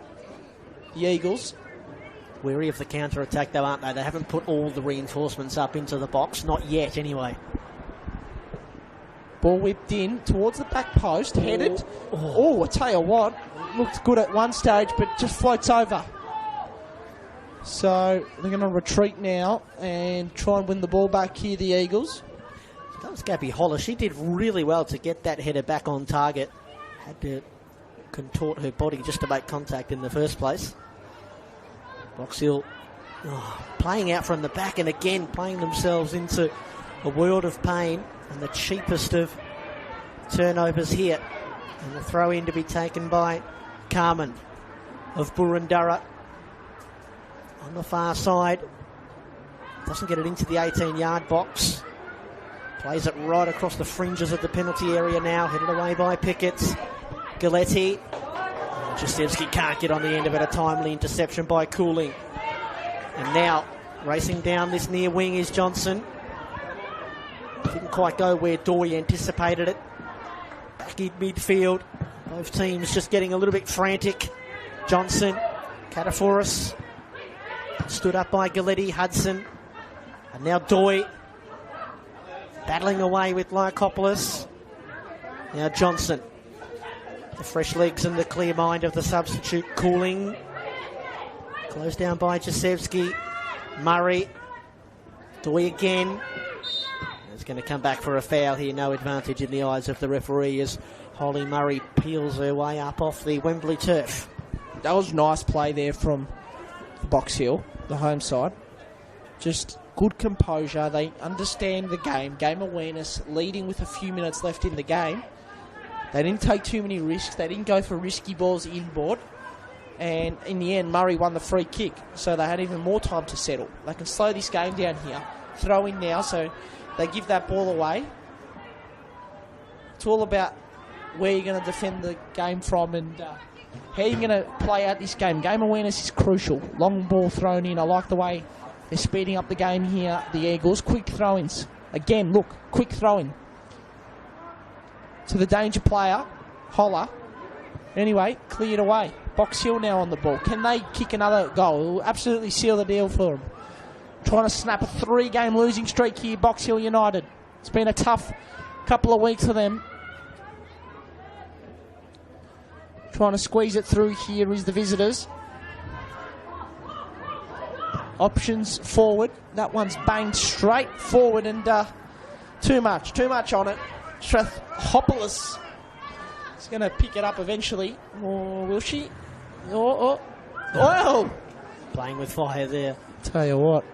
The Eagles. Wary of the counter-attack though, aren't they? They haven't put all the reinforcements up into the box. Not yet, anyway. Ball whipped in towards the back post. Headed. Oh, I tell you what. Looked good at one stage, but just floats over. So they're going to retreat now and try and win the ball back here, the Eagles. That was Gabby Holler. She did really well to get that header back on target. Had to contort her body just to make contact in the first place. Box Hill playing out from the back and again playing themselves into a world of pain, and the cheapest of turnovers here. And the throw in to be taken by Carmen of Boroondara. On the far side, doesn't get it into the 18-yard box. Plays it right across the fringes of the penalty area now, headed away by Pickett. Galletti. Jasevsky can't get on the end of it. A timely interception by Cooling. And now, racing down this near wing is Johnson. Didn't quite go where Doy anticipated it. Back in midfield. Both teams just getting a little bit frantic. Johnson, Kataforis. Stood up by Galletti, Hudson. And now Doy. Battling away with Lyakopoulos. Now Johnson. The fresh legs and the clear mind of the substitute. Cooling. Closed down by Jasevsky. Murray. Doy again. It's going to come back for a foul here. No advantage in the eyes of the referee as Holly Murray peels her way up off the Wembley turf. That was nice play there from Box Hill, the home side. Just good composure. They understand the game awareness, leading with a few minutes left in the game. They didn't take too many risks. They didn't go for risky balls inboard. And in the end, Murray won the free kick. So they had even more time to settle. They can slow this game down here. Throw in now, so they give that ball away. It's all about where you're going to defend the game from and how you're going to play out this game. Game awareness is crucial. Long ball thrown in. I like the way they're speeding up the game here, the Eagles. Quick throw-ins. Again, look, quick throw-in. To the danger player, Holler. Anyway, cleared away. Box Hill now on the ball. Can they kick another goal? It will absolutely seal the deal for them. Trying to snap a 3-game losing streak here, Box Hill United. It's been a tough couple of weeks for them. Trying to squeeze it through here is the visitors. Options forward. That one's banged straight forward and too much on it. Strathopoulos is going to pick it up eventually. Or will she? Oh! Playing with fire there. Tell you what,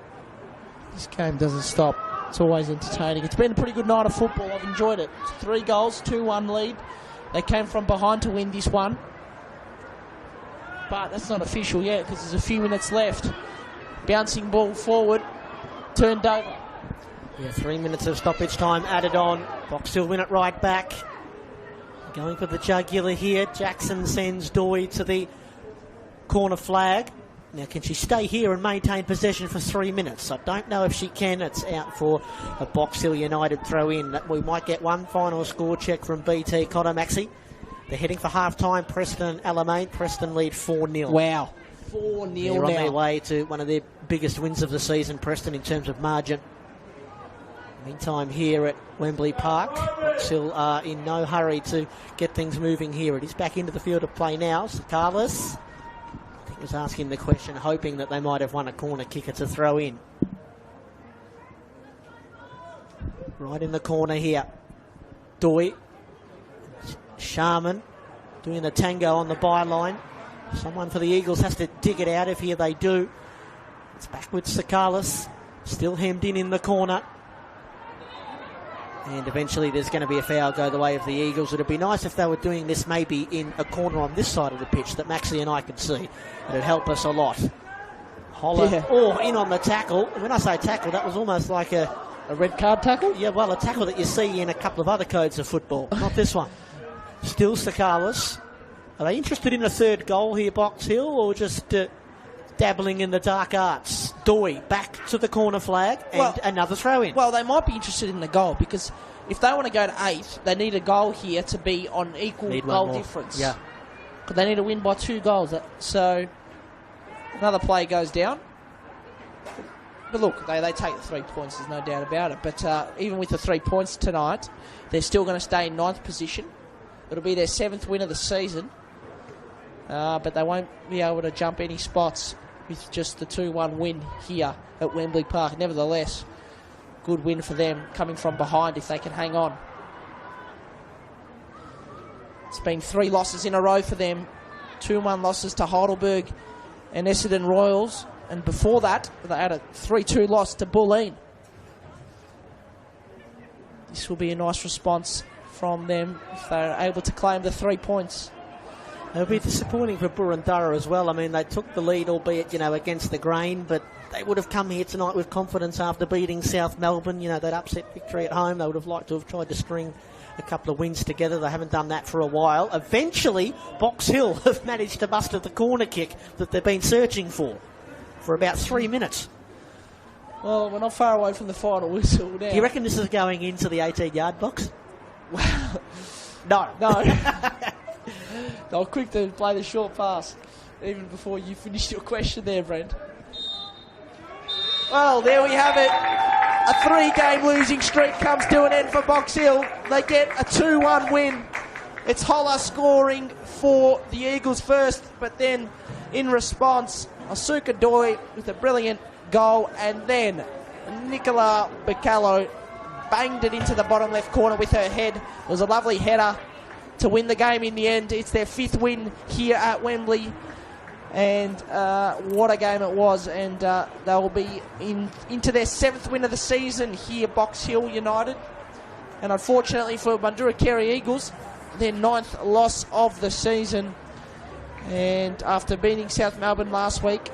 this game doesn't stop. It's always entertaining. It's been a pretty good night of football. I've enjoyed it. 3 goals, 2-1 lead. They came from behind to win this one. But that's not official yet because there's a few minutes left. Bouncing ball forward. Turned over. Yeah, 3 minutes of stoppage time added on. Box Hill win it right back. Going for the jugular here. Jackson sends Doy to the corner flag. Now, can she stay here and maintain possession for 3 minutes? I don't know if she can. It's out for a Box Hill United throw-in. We might get one final score check from BT. Connor Maxey. They're heading for half-time. Preston and Alamein. Preston lead 4-0. Wow. 4-0 They're now. on their way to one of their biggest wins of the season, Preston, in terms of margin. Meantime, here at Wembley Park, Box Hill are in no hurry to get things moving here. It is back into the field of play now. Carlos was asking the question, hoping that they might have won a corner kicker to throw in. Right in the corner here. Doy. Sharman doing the tango on the byline. Someone for the Eagles has to dig it out if here they do. It's backwards to Carlos. Still hemmed in the corner. And eventually there's going to be a foul go the way of the Eagles. It would be nice if they were doing this maybe in a corner on this side of the pitch that Maxie and I could see. It would help us a lot. Holler, in on the tackle. When I say tackle, that was almost like a red card tackle? Yeah, well, a tackle that you see in a couple of other codes of football. Not this one. Still Sakalis. Are they interested in a third goal here, Box Hill, or just dabbling in the dark arts? Doy back to the corner flag and another throw in. Well, they might be interested in the goal because if they want to go to 8, they need a goal here to be on equal goal difference. Yeah. Because they need to win by 2 goals. So another play goes down. But look, they take the 3 points, there's no doubt about it. But even with the 3 points tonight, they're still going to stay in 9th position. It'll be their 7th win of the season. But they won't be able to jump any spots with just the 2-1 win here at Wembley Park. Nevertheless, good win for them coming from behind if they can hang on. It's been 3 losses in a row for them. 2-1 losses to Heidelberg and Essendon Royals. And before that, they had a 3-2 loss to Bulleen. This will be a nice response from them if they're able to claim the 3 points. It'll be disappointing for Boroondara as well. I mean, they took the lead, albeit, against the grain, but they would have come here tonight with confidence after beating South Melbourne. That upset victory at home. They would have liked to have tried to string a couple of wins together. They haven't done that for a while. Eventually, Box Hill have managed to muster the corner kick that they've been searching for about 3 minutes. Well, we're not far away from the final whistle now. Do you reckon this is going into the 18-yard box? No. They were quick to play the short pass, even before you finished your question there, Brent. Well, there we have it. A 3-game losing streak comes to an end for Box Hill. They get a 2-1 win. It's Holler scoring for the Eagles first, but then in response, Asuka Doy with a brilliant goal, and then Nicola Bacallo banged it into the bottom left corner with her head. It was a lovely header to win the game in the end. It's their 5th win here at Wembley, and what a game it was. And they'll be into their 7th win of the season here, Box Hill United. And unfortunately for Boroondara-Carey Eagles, their 9th loss of the season. And after beating South Melbourne last week,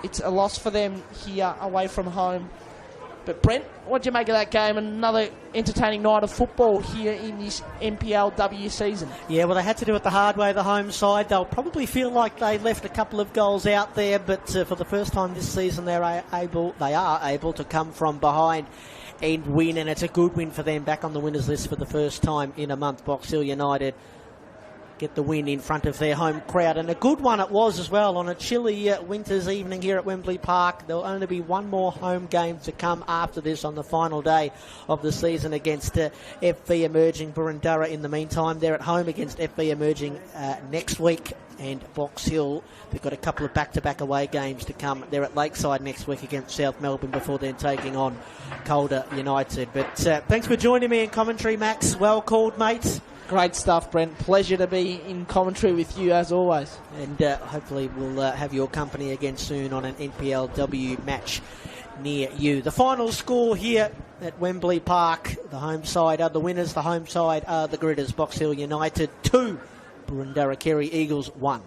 it's a loss for them here away from home. But Brent, what do you make of that game? Another entertaining night of football here in this NPLW season. Yeah, well, they had to do it the hard way, the home side. They'll probably feel like they left a couple of goals out there, but for the first time this season, they are able to come from behind and win, and it's a good win for them, back on the winners list for the first time in a month. Box Hill United get the win in front of their home crowd. And a good one it was as well on a chilly winter's evening here at Wembley Park. There'll only be one more home game to come after this on the final day of the season against FV Emerging Boroondara. In the meantime, they're at home against FV Emerging next week. And Box Hill, they've got a couple of back-to-back away games to come. They're at Lakeside next week against South Melbourne before then taking on Calder United. But thanks for joining me in commentary, Max. Well called, mate. Great stuff, Brent. Pleasure to be in commentary with you as always. And hopefully we'll have your company again soon on an NPLW match near you. The final score here at Wembley Park. The home side are the winners. The home side are the Gritters. Box Hill United 2. Boroondara-Carey Eagles 1.